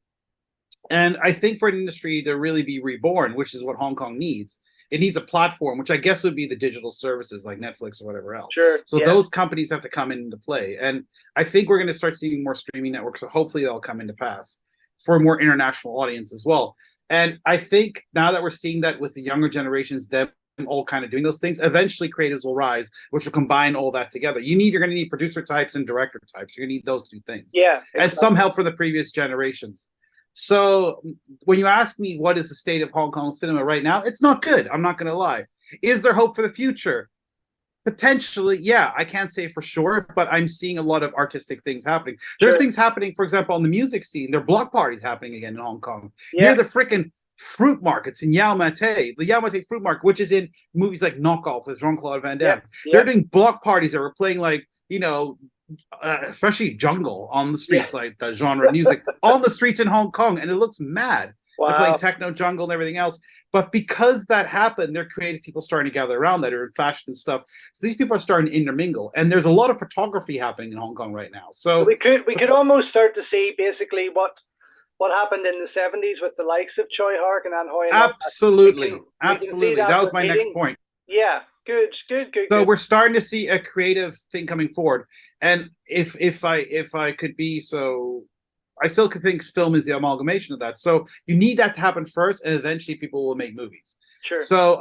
And I think for an industry to really be reborn, which is what Hong Kong needs, it needs a platform, which I guess would be the digital services like Netflix or whatever else. Sure. So those companies have to come into play. And I think we're going to start seeing more streaming networks. So hopefully they'll come into pass for a more international audience as well. And I think now that we're seeing that with the younger generations, them all kind of doing those things, eventually creatives will rise, which will combine all that together. You're going to need producer types and director types. You're going to need those two things. Yeah. Exactly. And some help from the previous generations. So when you ask me what is the state of Hong Kong cinema right now, it's not good. I'm not going to lie. Is there hope for the future? Potentially, yeah. I can't say for sure, but I'm seeing a lot of artistic things happening. There's things happening, for example, on the music scene. There are block parties happening again in Hong Kong. Near the freaking fruit markets in Yau Ma Tei, the Yau Ma Tei fruit market, which is in movies like Knockoff with Jean-Claude Van Damme. They're doing block parties that were playing like, especially jungle on the streets, like the genre of music on the streets in Hong Kong, and it looks mad. Wow. They're playing techno jungle and everything else. But because that happened, they're creative people starting to gather around that are in fashion and stuff. So these people are starting to intermingle, and there's a lot of photography happening in Hong Kong right now. So we could almost start to see basically what happened in the 70s with the likes of Choi Hark and An Hui. Absolutely, absolutely. That was my next point. Yeah, good. So we're starting to see a creative thing coming forward, and if I could be so, I still could think film is the amalgamation of that. So you need that to happen first, and eventually people will make movies. Sure. So,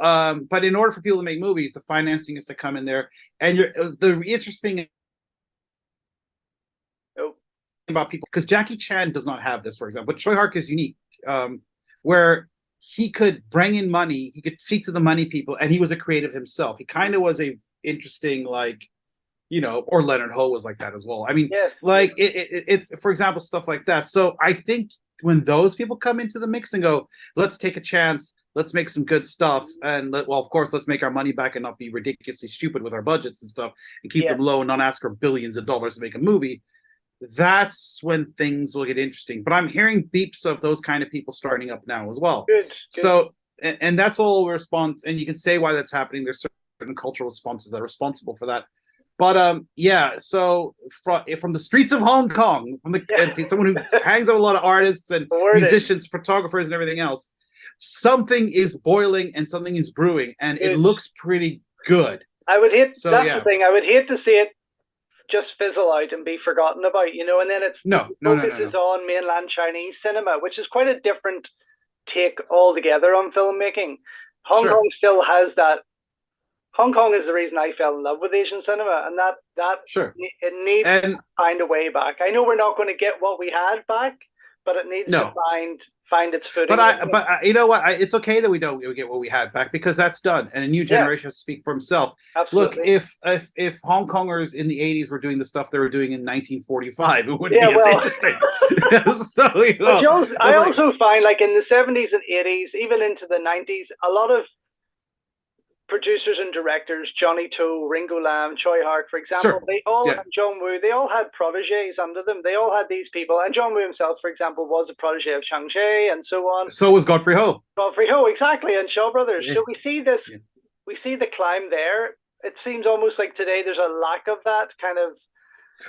but in order for people to make movies, the financing is to come in there, and the interesting about people, because Jackie Chan does not have this, for example, but Choi Hark is unique, where he could bring in money, he could speak to the money people, and he was a creative himself. He kind of was a interesting, like, you know, or Leonard Ho was like that as well. I mean, like it's for example, stuff like that. So I think when those people come into the mix and go, let's take a chance, let's make some good stuff, and of course, let's make our money back and not be ridiculously stupid with our budgets and stuff, and keep them low and not ask for billions of dollars to make a movie. That's when things will get interesting. But I'm hearing beeps of those kind of people starting up now as well. Good. So, and that's all response, and you can say why that's happening. There's certain cultural responses that are responsible for that. But yeah, so from the streets of Hong Kong, from someone who hangs out with a lot of artists and musicians, photographers, and everything else, something is boiling and something is brewing, and it looks pretty good. I would hate the thing. I would hate to see it just fizzle out and be forgotten about, you know, and then it's focuses on mainland Chinese cinema, which is quite a different take altogether on filmmaking. Hong Kong still has that. Hong Kong is the reason I fell in love with Asian cinema, and it needs to find a way back. I know we're not going to get what we had back, but it needs to find its footing. But you know what? It's okay that we don't get what we had back, because that's done, and a new generation has to speak for himself. Absolutely. Look, if Hong Kongers in the 80s were doing the stuff they were doing in 1945, it wouldn't be as interesting. So, you know, I also find, like, in the 70s and 80s, even into the 90s, a lot of producers and directors, Johnny To, Ringo Lam, Choi Hark, for example, they all, and John Woo, they all had protégés under them. They all had these people, and John Woo himself, for example, was a protégé of Chang Cheh and so on. So was Godfrey Ho. Godfrey Ho, exactly, and Shaw Brothers. So we see this, we see the climb there. It seems almost like today there's a lack of that kind of.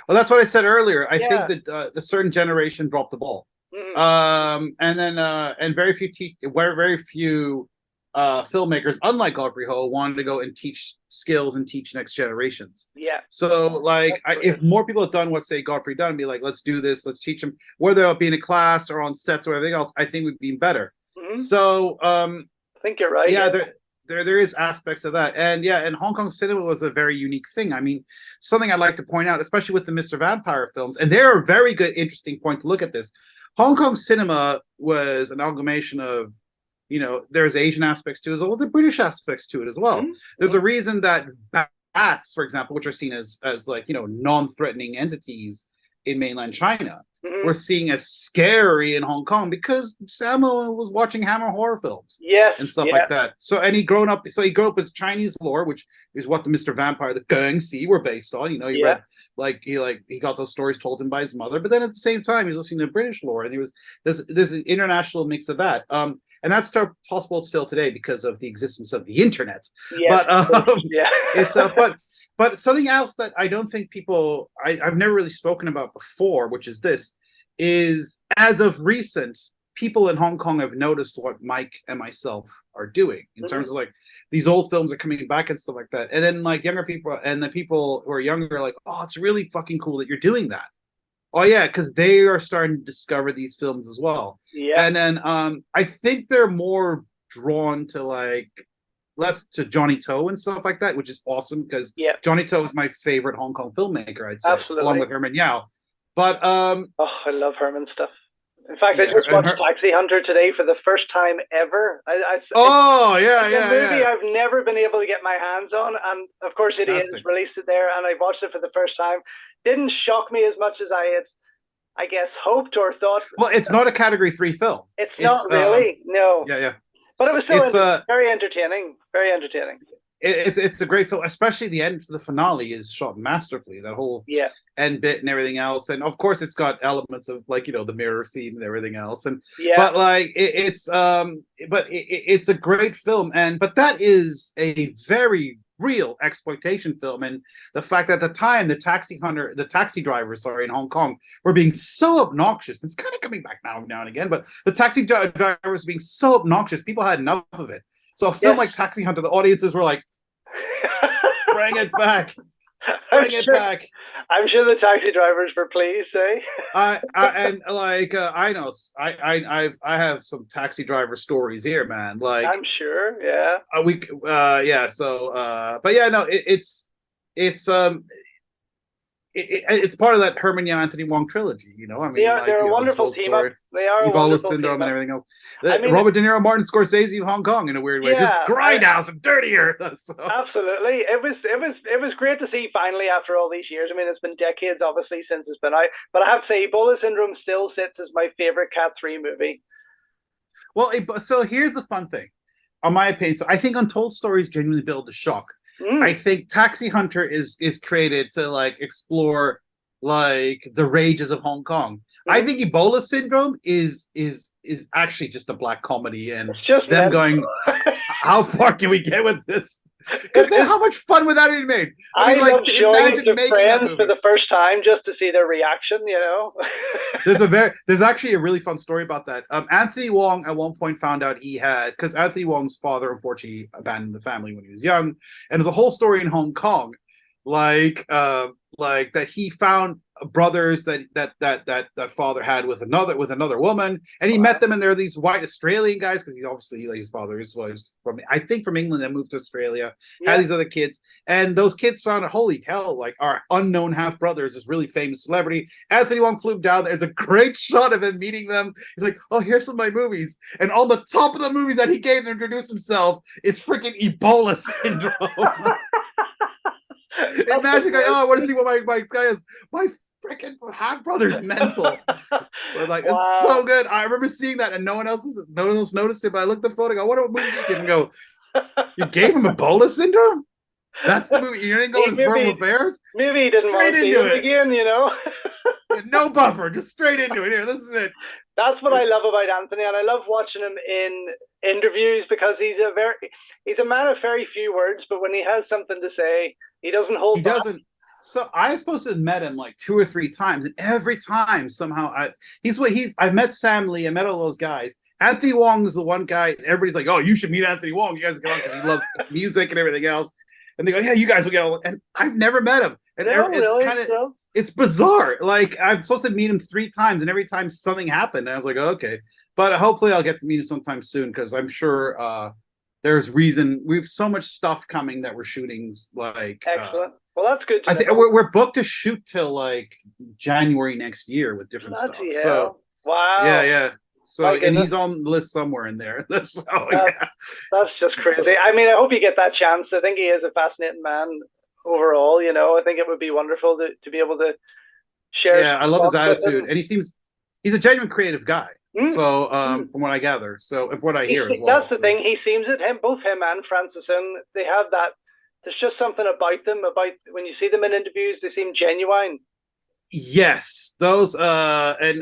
Well, that's what I said earlier. I think that a certain generation dropped the ball, and then and very few filmmakers, unlike Godfrey Ho, wanted to go and teach skills and teach next generations. Yeah. So, like, if more people had done what, say, Godfrey done, and be like, let's do this, let's teach them, whether it'll be in a class or on sets or everything else, I think we'd be better. So, I think you're right. Yeah, there is aspects of that, and and Hong Kong cinema was a very unique thing. I mean, something I'd like to point out, especially with the Mr. Vampire films, and they're a very good, interesting point to look at this. Hong Kong cinema was an amalgamation of, you know, there's Asian aspects to it as well, the British aspects to it as well. There's a reason that bats, for example, which are seen as like, you know, non-threatening entities in mainland China, were seen as scary in Hong Kong because Samuel was watching Hammer horror films, and stuff like that. So, and he grew up with Chinese lore, which is what the Mr. Vampire, the Guangxi, were based on. You know, he read, he got those stories told him by his mother, but then at the same time, he was listening to British lore, and there's an international mix of that. And that's possible still today because of the existence of the internet. But something else that I don't think people, I've never really spoken about before, which is this, is as of recent, people in Hong Kong have noticed what Mike and myself are doing in terms of, like, these old films are coming back and stuff like that. And then, like, younger people, and the people who are younger are like, oh, it's really fucking cool that you're doing that. Oh yeah, because they are starting to discover these films as well. And then I think they're more drawn to, like, less to Johnny To and stuff like that, which is awesome, because Johnny To is my favorite Hong Kong filmmaker, I'd say, along with Herman Yao. But I love Herman stuff. In fact, I just watched Taxi Hunter today for the first time ever. It's a movie I've never been able to get my hands on, and of course it is released it there, and I watched it for the first time. Didn't shock me as much as I had, I guess, hoped or thought. Well, it's not a Category 3 film. It's not really, no. Yeah. But it was still very entertaining. Very entertaining. it's a great film, especially the end. The finale is shot masterfully. That whole end bit and everything else, and of course, it's got elements of like the mirror scene and everything else. And but like it's a great film, but that is a very real exploitation film. And the fact that at the time the taxi drivers, sorry, in Hong Kong were being so obnoxious. It's kind of coming back now and again, but the taxi drivers being so obnoxious, people had enough of it. So a film like Taxi Hunter, the audiences were like, bring it back. Bring it back. I'm sure the taxi drivers were pleased, eh? I know I have some taxi driver stories here, man. Like I'm sure, yeah. It's part of that Herman Yau Anthony Wong trilogy, I mean, they're a wonderful team up. They are Ebola syndrome and everything else. Robert De Niro, Martin Scorsese of Hong Kong in a weird way, just grindhouse and dirtier. Absolutely, it was great to see finally after all these years. I mean, it's been decades, obviously, since it's been out, but I have to say, Ebola Syndrome still sits as my favorite Cat 3 movie. Well, so here's the fun thing, on my opinion. So I think Untold Stories genuinely build a shock. I think Taxi Hunter is created to like explore like the rages of Hong Kong. I think Ebola Syndrome is actually just a black comedy, and it's just them going, how far can we get with this? Because how much fun would that have made? I mean, like, imagine making friends for the first time just to see their reaction. There's actually a really fun story about that. Anthony Wong at one point found out because Anthony Wong's father unfortunately abandoned the family when he was young, and there's a whole story in Hong Kong, like that he found brothers that father had with another woman, and he met them, and they're these white Australian guys, because he's obviously his father is from, I think, from England, and moved to Australia, had these other kids, and those kids found out, holy hell, like our unknown half brother is this really famous celebrity. Anthony Wong flew down. There's a great shot of him meeting them. He's like, oh, here's some of my movies, and on the top of the movies that he gave them to introduce himself is freaking Ebola Syndrome. Imagine going, oh, I want to see what my guy is. My freaking half brother's mental. But like, it's so good. I remember seeing that, and no one else noticed it. But I looked at the photo, and go, what movie this kid? And go, you gave him Ebola Syndrome? That's the movie. You didn't go with Verbal Affairs? Maybe he didn't want to see him again, No buffer, just straight into it. Here, this is it. That's what I love about Anthony, and I love watching him in interviews, because he's a man of very few words, but when he has something to say, he doesn't hold back. Doesn't. So I was supposed to have met him like 2 or 3 times, and every time somehow I've met Sam Lee, I met all those guys. Anthony Wong is the one guy everybody's like, oh, you should meet Anthony Wong. You guys get on because he loves music and everything else. And they go, yeah, you guys will get on. And I've never met him. And it's bizarre. Like, I'm supposed to meet him 3 times, and every time something happened, and I was like, oh, okay. But hopefully I'll get to meet him sometime soon, because I'm sure there's reason. We have so much stuff coming that we're shooting. Like, excellent. Well, that's good. I think we're booked to shoot till like January next year with different stuff. Hell. So wow. Yeah. So, and he's on the list somewhere in there. That's just crazy. I mean, I hope you get that chance. I think he is a fascinating man overall. I think it would be wonderful to be able to share. Yeah, I love his attitude, and he's a genuine creative guy. So, from what I gather, from what I hear, that's the thing. He seems it. Both him and Francis, they have that. There's just something about them. About when you see them in interviews, they seem genuine. Yes, those and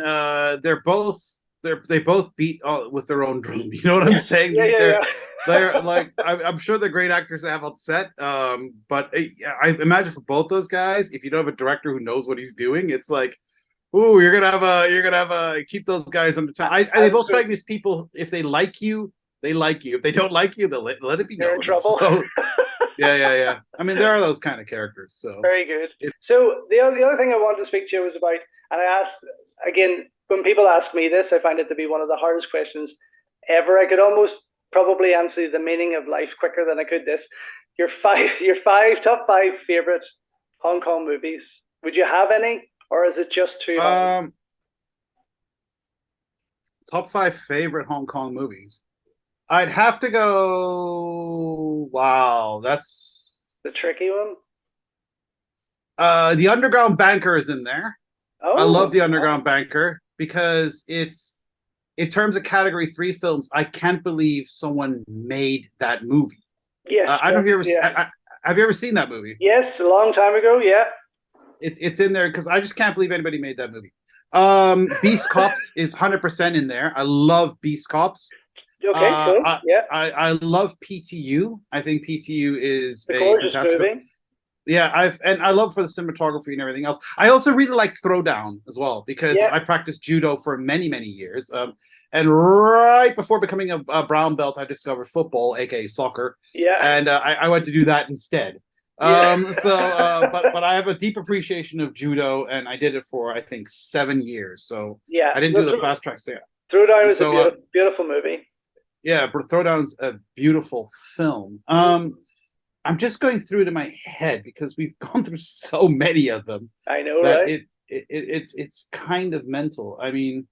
they both beat with their own drum. You know what I'm saying? They're like, I'm sure they're great actors to have on set. But I imagine for both those guys, if you don't have a director who knows what he's doing, it's like, ooh, you're gonna have keep those guys under time. They both strike me as people. If they like you, they like you. If they don't like you, they'll let it be known. They're in trouble. So, yeah. I mean, there are those kind of characters. So very good. So the other thing I wanted to speak to you was about, and I asked again, when people ask me this, I find it to be one of the hardest questions ever. I could almost probably answer the meaning of life quicker than I could this. Your top 5 favorite Hong Kong movies. Would you have any, or is it just too? Top 5 favorite Hong Kong movies. I'd have to go. Wow, that's the tricky one. The Underground Banker is in there. Oh, I love The Underground Banker because it's, in terms of category 3 films, I can't believe someone made that movie. Yes. I don't know if you ever Yeah. have you ever seen that movie? Yes, a long time ago. Yeah. It's in there because I just can't believe anybody made that movie. Beast Cops is 100% in there. I love Beast Cops. Okay. Cool. Yeah. I love PTU. I think PTU is The a gorgeous fantastic. movie. Yeah, I love for the cinematography and everything else. I also really like Throwdown as well because Yeah. I practiced judo for many years. And right before becoming a brown belt, I discovered football, aka soccer. Yeah. And I went to do that instead. Yeah. But I have a deep appreciation of judo, and I did it for I think 7 years. So Yeah. I didn't do the fast tracks there. Throwdown is So a beautiful movie. yeah, but Throwdown's a beautiful film. I'm just going through it in my head because we've gone through so many of them. I know, that right? it's kind of mental. I mean,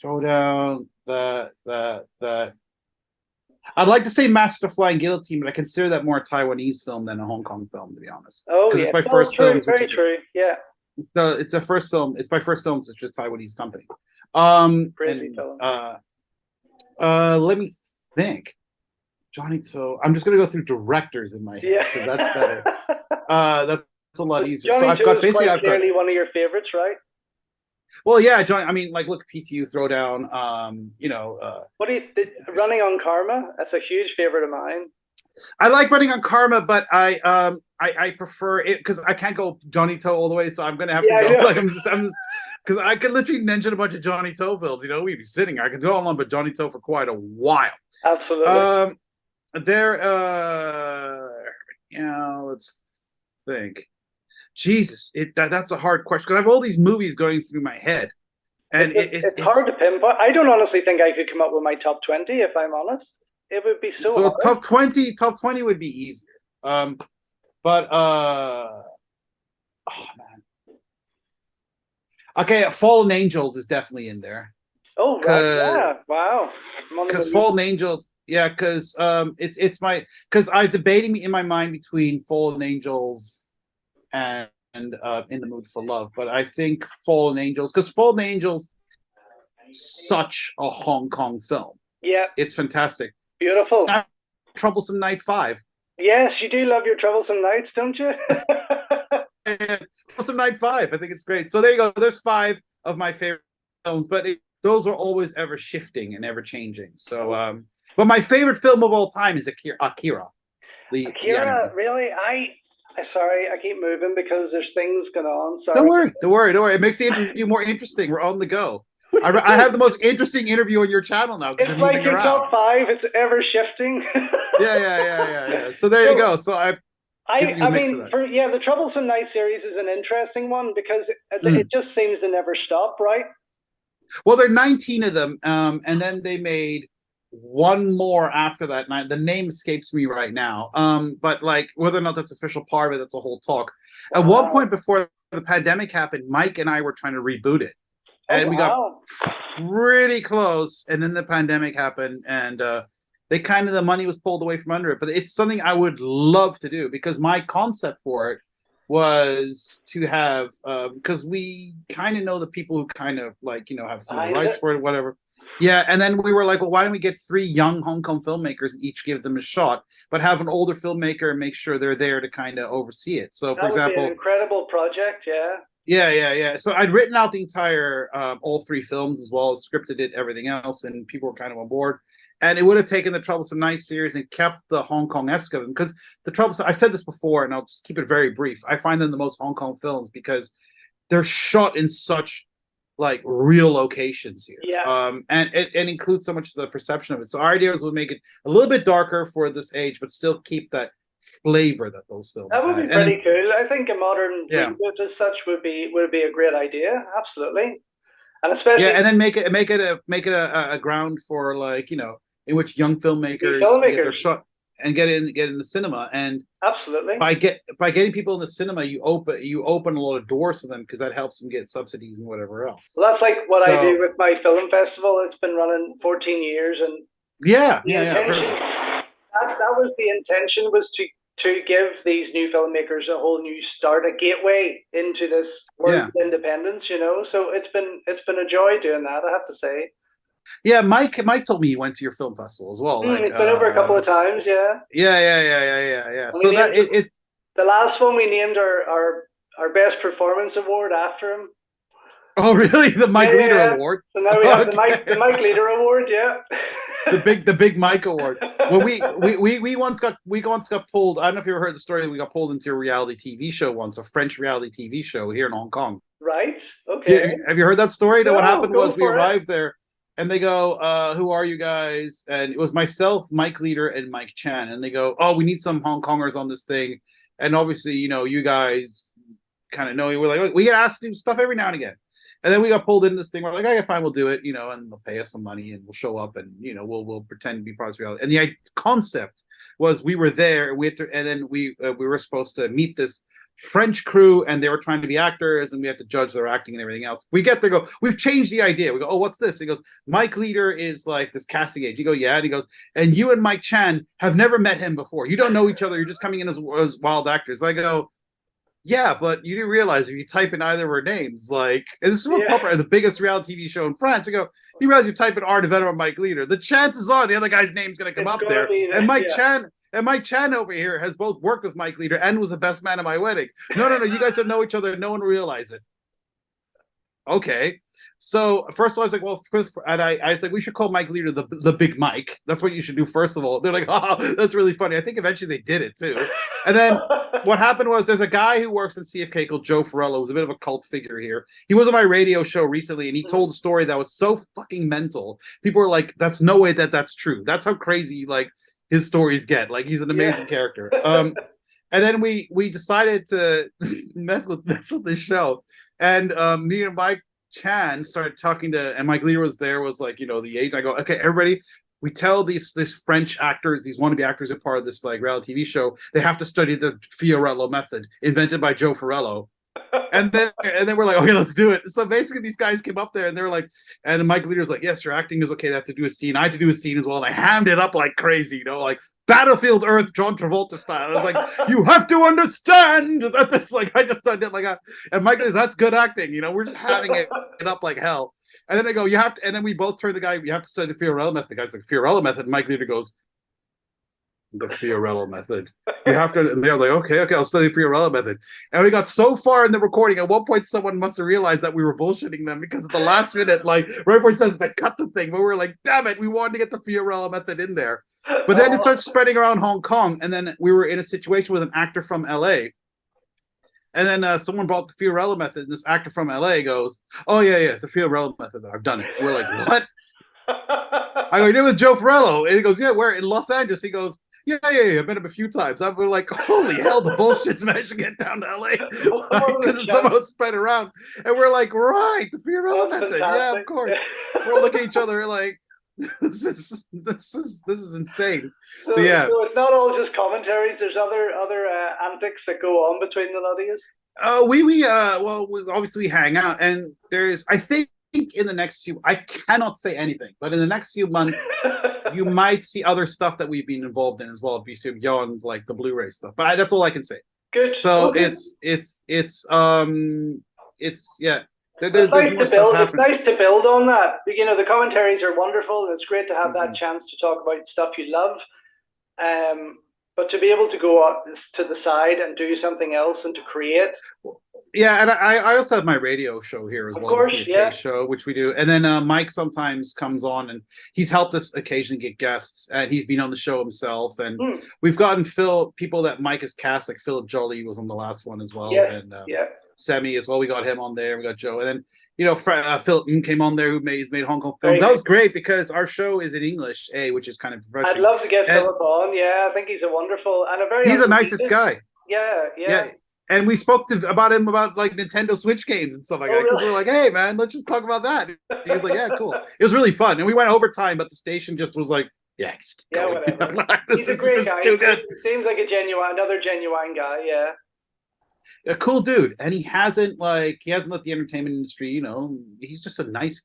Throwdown, the I'd like to say Master Flying Guillotine, but I consider that more a Taiwanese film than a Hong Kong film, to be honest. Oh, yeah. It's my first film. Very true. Yeah. So it's a first film. It's my first film. So it's just Taiwanese company. Crazy film. Let me think. Johnny To. I'm just gonna go through directors in my head because that's better. That's a lot easier. Johnny So I've got basically quite clearly one of your favorites, right? Well, yeah, Johnny. I mean, like, look, PTU, Throwdown. What do you Running on Karma? That's a huge favorite of mine. I like Running on Karma, but I prefer it because I can't go Johnny To all the way, so I'm gonna have to go. Like I'm just because I could literally mention a bunch of Johnny To films. You know, we'd be sitting here. I could go on but Johnny To for quite a while. Absolutely. Let's think. Jesus, that's a hard question because I have all these movies going through my head, and it's hard to pinpoint. I don't honestly think I could come up with my top 20 if I'm honest. It would be so hard. Top 20 would be easier. Oh man. Okay, Fallen Angels is definitely in there. Oh right, yeah, wow. Because Fallen Angels, yeah, because it's my because I was debating in my mind between Fallen Angels and In the Mood for Love, but I think Fallen Angels because Fallen Angels such a Hong Kong film. Yeah, it's fantastic. Beautiful. Troublesome Night 5. Yes, you do love your Troublesome Nights, don't you? Troublesome Night 5. I think it's great. So there you go. There's 5 of my favorite films, but those are always ever shifting and ever changing. So, but my favorite film of all time is Akira. Akira, really? Sorry, I keep moving because there's things going on. Sorry. Don't worry. It makes the interview more interesting. We're on the go. I have the most interesting interview on your channel now. It's like your top 5. It's ever shifting. Yeah. So there you go. So I mean, the Troublesome Night series is an interesting one because it just seems to never stop, right? Well, there are 19 of them, and then they made one more after that. The name escapes me right now. But like whether or not that's official part of it, that's a whole talk. At one point before the pandemic happened, Mike and I were trying to reboot it. And we got pretty close, and then the pandemic happened, and the money was pulled away from under it. But it's something I would love to do because my concept for it was to have because we kind of know the people who kind of have some rights for it, whatever. Yeah, and then we were like, well, why don't we get 3 young Hong Kong filmmakers and each give them a shot, but have an older filmmaker and make sure they're there to kind of oversee it. So, for example, would be an incredible project, yeah. Yeah. So I'd written out the entire all 3 films as well as scripted it, everything else, and people were kind of on board. And it would have taken the Troublesome Night series and kept the Hong Kong-esque of them because I've said this before, and I'll just keep it very brief. I find them the most Hong Kong films because they're shot in such like real locations here. Yeah. And it includes so much of the perception of it. So our ideas would make it a little bit darker for this age, but still keep that flavor that those films that would be pretty cool. I think a modern reboot as such would be a great idea. Absolutely. And especially and then make it a ground for in which young filmmakers get their shot and get in the cinema. And absolutely by getting people in the cinema, you open a lot of doors for them because that helps them get subsidies and whatever else. Well, that's like what I do with my film festival. It's been running 14 years, and that was the intention, was to give these new filmmakers a whole new start, a gateway into this world of independence. So it's been a joy doing that, I have to say. Yeah, Mike told me he went to your film festival as well. Like, He's been over a couple of times, yeah. Yeah. So that it's the last one we named our best performance award after him. Oh, really? The Mike Leeder Award. So now we have the Mike Leeder Award, yeah. the big Mike Award. Well, we once got pulled. I don't know if you ever heard the story. We got pulled into a reality TV show once, a French reality TV show here in Hong Kong. Right. Okay. Have you heard that story? No, what happened was we arrived it. there, and they go, "Who are you guys?" And it was myself, Mike Leeder, and Mike Chan. And they go, "Oh, we need some Hong Kongers on this thing." And obviously, you guys kind of know. We're like, we get asked to do stuff every now and again. And then we got pulled into this thing. We're like, okay, fine, we'll do it, and they'll pay us some money, and we'll show up, and we'll pretend to be part of reality. And the concept was we were there, and then we were supposed to meet this French crew, and they were trying to be actors, and we had to judge their acting and everything else. We get there, go, we've changed the idea. We go, oh, what's this? He goes, Mike Leeder is like this casting agent. You go, yeah. And he goes, and you and Mike Chan have never met him before. You don't know each other. You're just coming in as wild actors. I go, yeah, but you do realize if you type in either of our names, like, and this is what proper the biggest reality TV show in France. You go, you realize you type in Arne Venema or Mike Leeder, the chances are the other guy's name's going to come up there. And Mike Chan over here has both worked with Mike Leeder and was the best man at my wedding. No, you guys don't know each other. No one will realize it. Okay. So first of all, I was like, well, and I was like, we should call Mike Leeder the Big Mike. That's what you should do first of all. They're like, oh, that's really funny. I think eventually they did it too. And then what happened was there's a guy who works in CFK called Joe Farello, who's a bit of a cult figure here. He was on my radio show recently, and he told a story that was so fucking mental. People were like, that's no way that's true. That's how crazy like his stories get. Like, he's an amazing character. And then we decided to mess with this show. And me and Mike Chan started talking to, and Mike Leeder was there, was like, the agent. I go, okay, everybody, we tell these French actors, these wannabe actors, are part of this like reality TV show. They have to study the Fiorello method, invented by Joe Farello. And then we're like, okay, let's do it. So basically, these guys came up there, and they were like, and Mike Leeder's like, yes, your acting is okay. They have to do a scene. I had to do a scene as well, and I hammed it up like crazy, like Battlefield Earth, John Travolta style. I was like, you have to understand that this, like, I just did like and Mike goes, that's good acting. We're just having it up like hell. And then they go, you have to, and then we both turn the guy, you have to study the Fiorello method. The guy's like, Fiorello method. And Mike Leeder goes, the Fiorello method. You have to, and they're like, okay, I'll study the Fiorello method. And we got so far in the recording, at one point someone must have realized that we were bullshitting them, because at the last minute, like right before it says they cut the thing, but we were like, damn it, we wanted to get the Fiorello method in there. But then it starts spreading around Hong Kong, and then we were in a situation with an actor from LA. And then someone brought the Fiorello method, and this actor from LA goes, oh yeah, it's the Fiorello method. I've done it. We're like, what? I go, you did it with Joe Farello. And he goes, yeah, where? In Los Angeles. He goes, yeah, I've been up a few times. We're like, holy hell, the bullshit's managed to get down to LA because it somehow spread around. And we're like, right, the Fiorello method. Fantastic. Yeah, of course. We're looking at each other like, this is insane. So yeah. So it's not all just commentaries. There's other antics that go on between the lot of you. We obviously hang out, and I think in the next few, I cannot say anything, but in the next few months, you might see other stuff that we've been involved in as well, beyond like the Blu-ray stuff. But that's all I can say. Good. So okay. It's yeah. It's nice to build on that. The commentaries are wonderful, and it's great to have that chance to talk about stuff you love. But to be able to go out to the side and do something else and to create. Yeah, and I also have my radio show here as well, the CFK show, which we do. And then Mike sometimes comes on, and he's helped us occasionally get guests, and he's been on the show himself. And we've gotten people that Mike has cast, like Philip Joly was on the last one as well. Yes. And Semi as well. We got him on there. We got Joe. And then, Philip came on there, who made Hong Kong films. That was great because our show is in English, which is kind of refreshing. I'd love to get Philip on. Yeah, I think he's a wonderful and he's the nicest guy. Yeah. And we spoke about him about like Nintendo Switch games and stuff like that, because we're like, hey man, let's just talk about that. He was like, yeah, cool. It was really fun, and we went overtime, but the station just was like, whatever. He's a great guy. Too good. Seems like another genuine guy. Yeah. A cool dude, and he hasn't let the entertainment industry. He's just a nice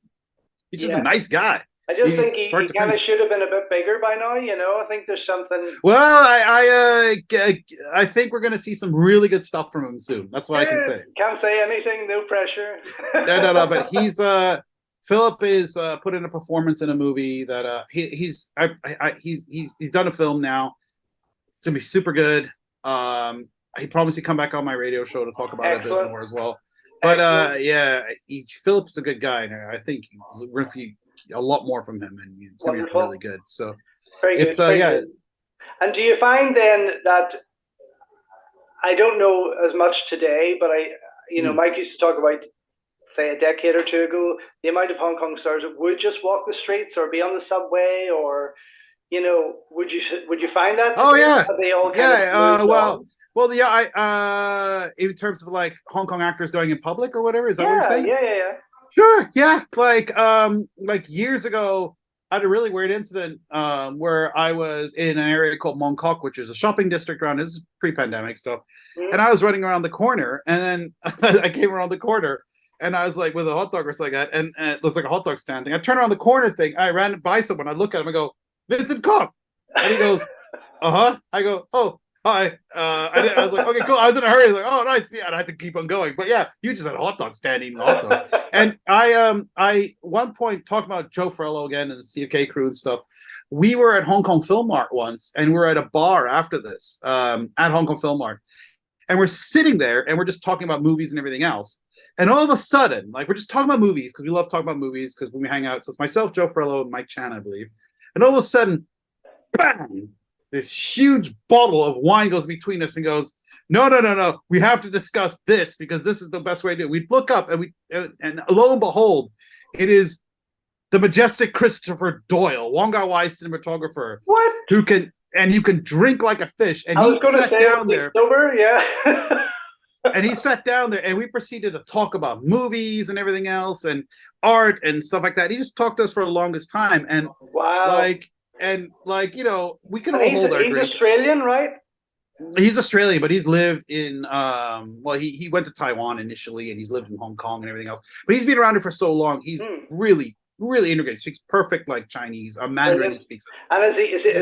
guy. I just think he kind of should have been a bit bigger by now. I think there's something. Well, I think we're going to see some really good stuff from him soon. That's what I can say. Can't say anything. No pressure. No. But he's Philip is put in a performance in a movie that he's done a film now. It's gonna be super good. He promised he'd come back on my radio show to talk about it a bit more as well. But Philip's a good guy, and I think we're gonna see a lot more from him, and it's gonna be really good. So very good. Good. And do you find then that, I don't know as much today, but Mike used to talk about, say, a decade or two ago, the amount of Hong Kong stars that would just walk the streets or be on the subway, or would you find that? Oh yeah, they all in terms of like Hong Kong actors going in public or whatever, is that what you're saying? Yeah. Sure, yeah. Like years ago, I had a really weird incident where I was in an area called Mong Kok, which is a shopping district around. This is pre-pandemic stuff, and I was running around the corner, and then I came around the corner, and I was like with a hot dog or something like that, and it looks like a hot dog stand thing. I turn around the corner thing, I ran by someone. I look at him, I go, Vincent Koch, and he goes, I go, oh. Hi. I was like, okay, cool. I was in a hurry. I was like, oh, nice. Yeah, and I had to keep on going. But yeah, you just had a hot dog stand eating a hot dog. And I one point talking about Joe Frello again and the CFK crew and stuff. We were at Hong Kong Film Mart once, and we were at a bar after this at Hong Kong Film Mart, and we're sitting there and we're just talking about movies and everything else. And all of a sudden, like we're just talking about movies because we love talking about movies because when we hang out, so it's myself, Joe Frello, and Mike Chan, I believe. And all of a sudden, bang! This huge bottle of wine goes between us and goes, no, we have to discuss this because this is the best way to do it. We look up and lo and behold, it is the majestic Christopher Doyle, Wong Kar-wai cinematographer. What? You can drink like a fish. And he sat down there. Sober, yeah. And he sat down there and we proceeded to talk about movies and everything else and art and stuff like that. He just talked to us for the longest time. And wow. We can all hold our drink. He's Australian, right? He's Australian, but he's lived in he went to Taiwan initially, and he's lived in Hong Kong and everything else. But he's been around it for so long. He's really, really integrated. Speaks perfect like Chinese, Mandarin. He speaks. And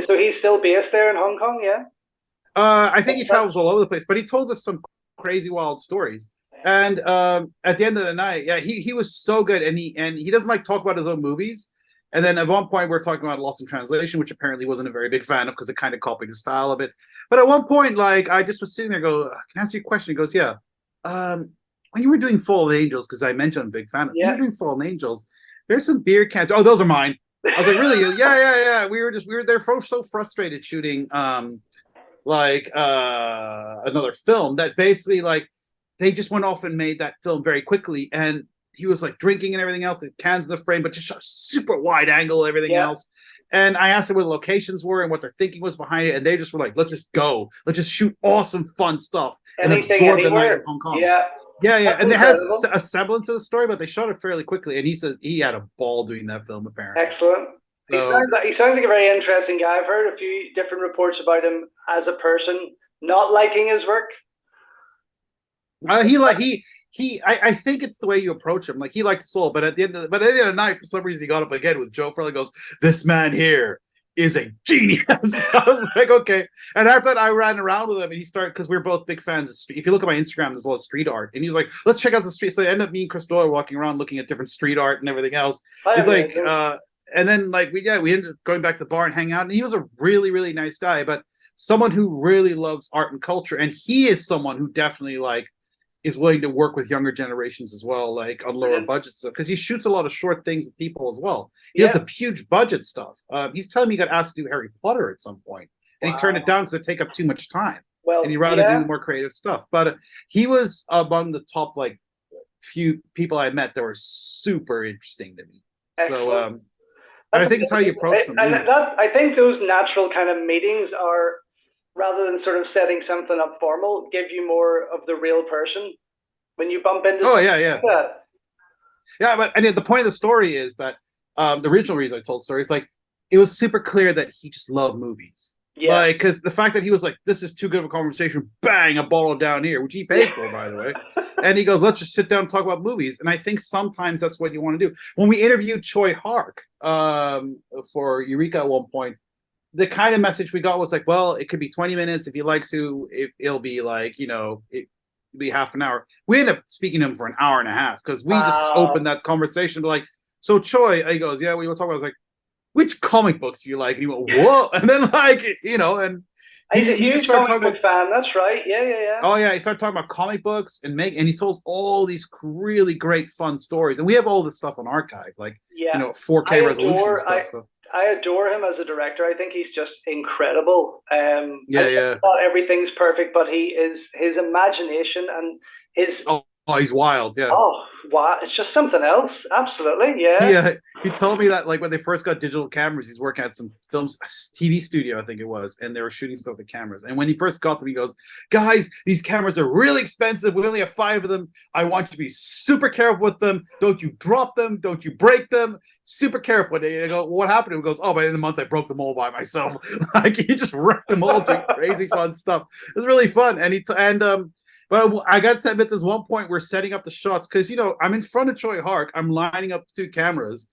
so he's still based there in Hong Kong, yeah? I think he travels all over the place, but he told us some crazy, wild stories. And at the end of the night, yeah, he was so good, and he doesn't like talk about his own movies. And then at one point, we're talking about Lost in Translation, which apparently wasn't a very big fan of because it kind of copied the style of it. But at one point, like, I just was sitting there, can I ask you a question? He goes, yeah. When you were doing Fallen Angels, because I mentioned I'm a big fan of when you were doing Fallen Angels, there's some beer cans. Oh, those are mine. I was like, really? Yeah. We were there so frustrated shooting another film that basically, like, they just went off and made that film very quickly. And he was like drinking and everything else, the cans in the frame, but just shot super wide angle, everything else. And I asked them what the locations were and what their thinking was behind it. And they just were like, let's just go. Let's just shoot awesome, fun stuff and absorb the night of Hong Kong. Yeah. That's and they had a semblance of the story, but they shot it fairly quickly. And he said he had a ball doing that film, apparently. Excellent. So, he sounds like a very interesting guy. I've heard a few different reports about him as a person, not liking his work. I think it's the way you approach him. Like, he liked soul, but at the end of the night, for some reason, he got up again with Joe Frello. Goes, this man here is a genius. I was like, okay. And after that, I ran around with him, and he started, because we're both big fans of street. If you look at my Instagram, there's a lot of street art, and he was like, let's check out the street. So I ended up me and Chris Doyle walking around looking at different street art and everything else. He's like, and then like we ended up going back to the bar and hang out. And he was a really, really nice guy, but someone who really loves art and culture. And he is someone who definitely like is willing to work with younger generations as well, like on lower budget stuff, because he shoots a lot of short things with people as well. He has a huge budget stuff. He's telling me he got asked to do Harry Potter at some point, and he turned it down because it take up too much time. And he'd rather do more creative stuff. But he was among the top like few people I met that were super interesting to me. Excellent. So and I think it's how you approach them. And I think those natural kind of meetings are, rather than sort of setting something up formal, give you more of the real person when you bump into. Oh yeah. But I mean, the point of the story is that the original reason I told stories, like, it was super clear that he just loved movies. Yeah. Like, because the fact that he was like, this is too good of a conversation, bang, a bottle down here, which he paid for, by the way. And he goes, let's just sit down and talk about movies. And I think sometimes that's what you want to do. When we interviewed Choi Hark for Eureka at one point, the kind of message we got was like, well, it could be 20 minutes. If he likes to, it'll be like, it'll be half an hour. We ended up speaking to him for an hour and a half because we just opened that conversation. Like, so Choi, he goes, yeah, we were talking about. I was like, which comic books do you like? And he went, what? And then like, and He's a he just huge started comic talking book about. fan. That's right. Yeah. Oh yeah, he started talking about comic books and he tells all these really great fun stories, and we have all this stuff on archive, like Yeah. 4K resolution and stuff. I adore him as a director. I think he's just incredible. Yeah. Not everything's perfect, but his imagination and his. Oh, he's wild. Yeah. Oh, wow! It's just something else. Absolutely. Yeah. Yeah. He told me that like when they first got digital cameras, he's working at some films, TV studio, I think it was, and they were shooting stuff with cameras. And when he first got them, he goes, "Guys, these cameras are really expensive. We only have 5 of them. I want you to be super careful with them. Don't you drop them. Don't you break them. Super careful." And I go, "What happened?" He goes, "Oh, by the end of the month, I broke them all by myself." Like he just wrecked them all, doing crazy fun stuff. It was really fun. But I got to admit, there's one point we're setting up the shots because I'm in front of Choi Hark. I'm lining up 2 cameras,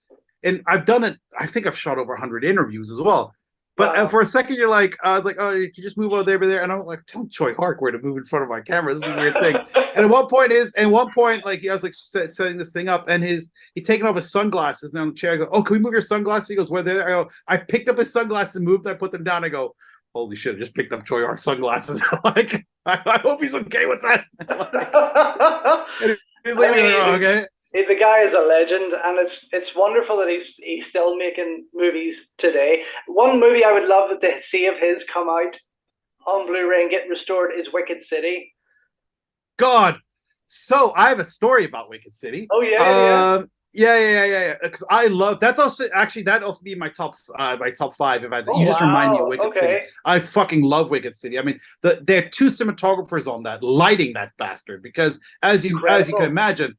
and I've done it. I think I've shot over 100 interviews as well. But for a second, I was like, "Oh, you can just move over there," and I'm like, "Tell Choi Hark where to move in front of my camera." This is a weird thing. And at one point, like I was like setting this thing up, and he taking off his sunglasses. And on the chair, I go, "Oh, can we move your sunglasses?" He goes, "Where they?" I go, "I picked up his sunglasses and moved. I put them down." I go, "Holy shit! I just picked up Choi Hark's sunglasses." Like, I hope he's okay with that. Like, he's like, "Oh, okay." The guy is a legend, and it's wonderful that he's still making movies today. One movie I would love to see of his come out on Blu-ray and get restored is Wicked City. God, so I have a story about Wicked City. Oh yeah. Yeah. Because I love that's also that also be my top 5 if I you just remind me of Wicked City. I fucking love Wicked City. I mean, there are 2 cinematographers on that lighting that bastard because as you can imagine,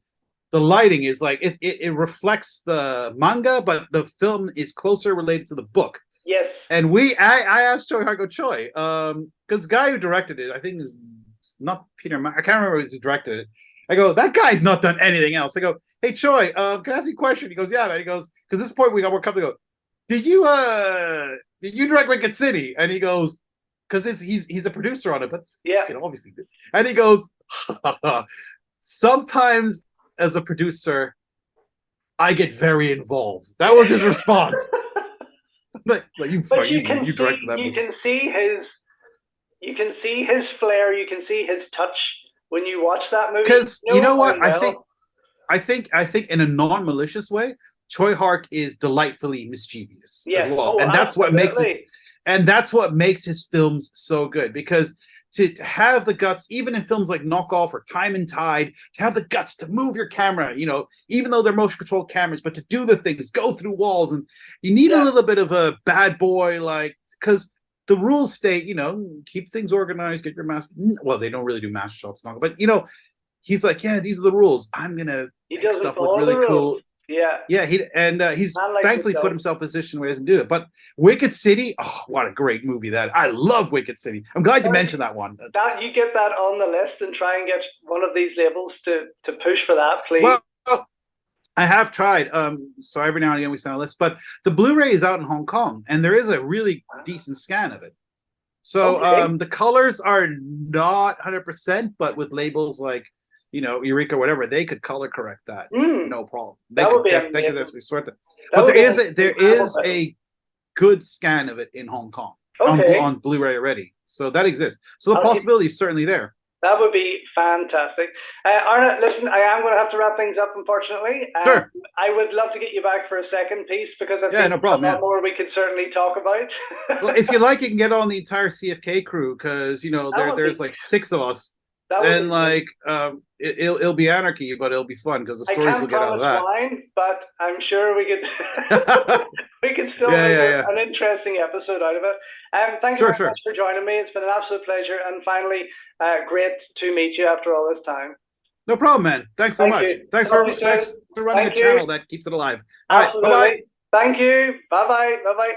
the lighting is like it reflects the manga, but the film is closer related to the book. Yes. And I asked Choi Harko Choi, because the guy who directed it, I think is not Peter. I can't remember who directed it. I go, that guy's not done anything else. I go, hey Choi, can I ask you a question? He goes, yeah, man. He goes, because this point we got more company. Go, did you direct Wicked City? And he goes, because he's a producer on it, but yeah, obviously. And he goes, sometimes as a producer, I get very involved. That was his response. like you directed that movie. You can see his flair. You can see his touch when you watch that movie. Because you know what, I think in a non-malicious way, Choi Hark is delightfully mischievous as well, and that's what makes his films so good. Because to have the guts, even in films like Knockoff or Time and Tide, to have the guts to move your camera, even though they're motion controlled cameras, but to do the things, go through walls, and you need a little bit of a bad boy, like, because the rules state, keep things organized, get your mask. Well, they don't really do master shots, but he's like, yeah, these are the rules. I'm gonna make stuff look really cool. Yeah. He's thankfully put himself in a position where he doesn't do it. But Wicked City, oh, what a great movie that! I love Wicked City. I'm glad you mentioned that one. That you get that on the list and try and get one of these labels to push for that, please. Well, I have tried. So every now and again we send a list, but the Blu-ray is out in Hong Kong, and there is a really decent scan of it. So the colors are not 100%, but with labels like Eureka, whatever, they could color correct that. No problem. They could definitely sort that. But there is a good scan of it in Hong Kong on Blu-ray already, so that exists. So the possibility is certainly there. That would be fantastic. Arne, listen, I am going to have to wrap things up, unfortunately. Sure. I would love to get you back for a second piece because I think no problem, a lot more we could certainly talk about. Well, if you like, you can get on the entire CFK crew because there's like 6 of us. And like it'll be anarchy, but it'll be fun because the stories will get out of that. But I'm sure we could we could still make an interesting episode out of it. Thank you very much for joining me. It's been an absolute pleasure, and finally, great to meet you after all this time. No problem, man. Thanks so much. Thanks for running a channel that keeps it alive. All right, bye-bye. Thank you. Bye-bye. Bye-bye.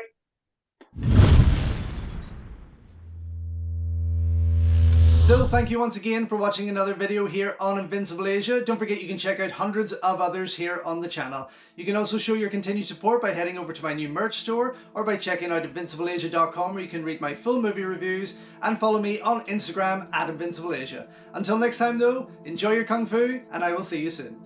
So thank you once again for watching another video here on Invincible Asia. Don't forget you can check out hundreds of others here on the channel. You can also show your continued support by heading over to my new merch store or by checking out invincibleasia.com where you can read my full movie reviews and follow me on Instagram @InvincibleAsia. Until next time though, enjoy your Kung Fu and I will see you soon.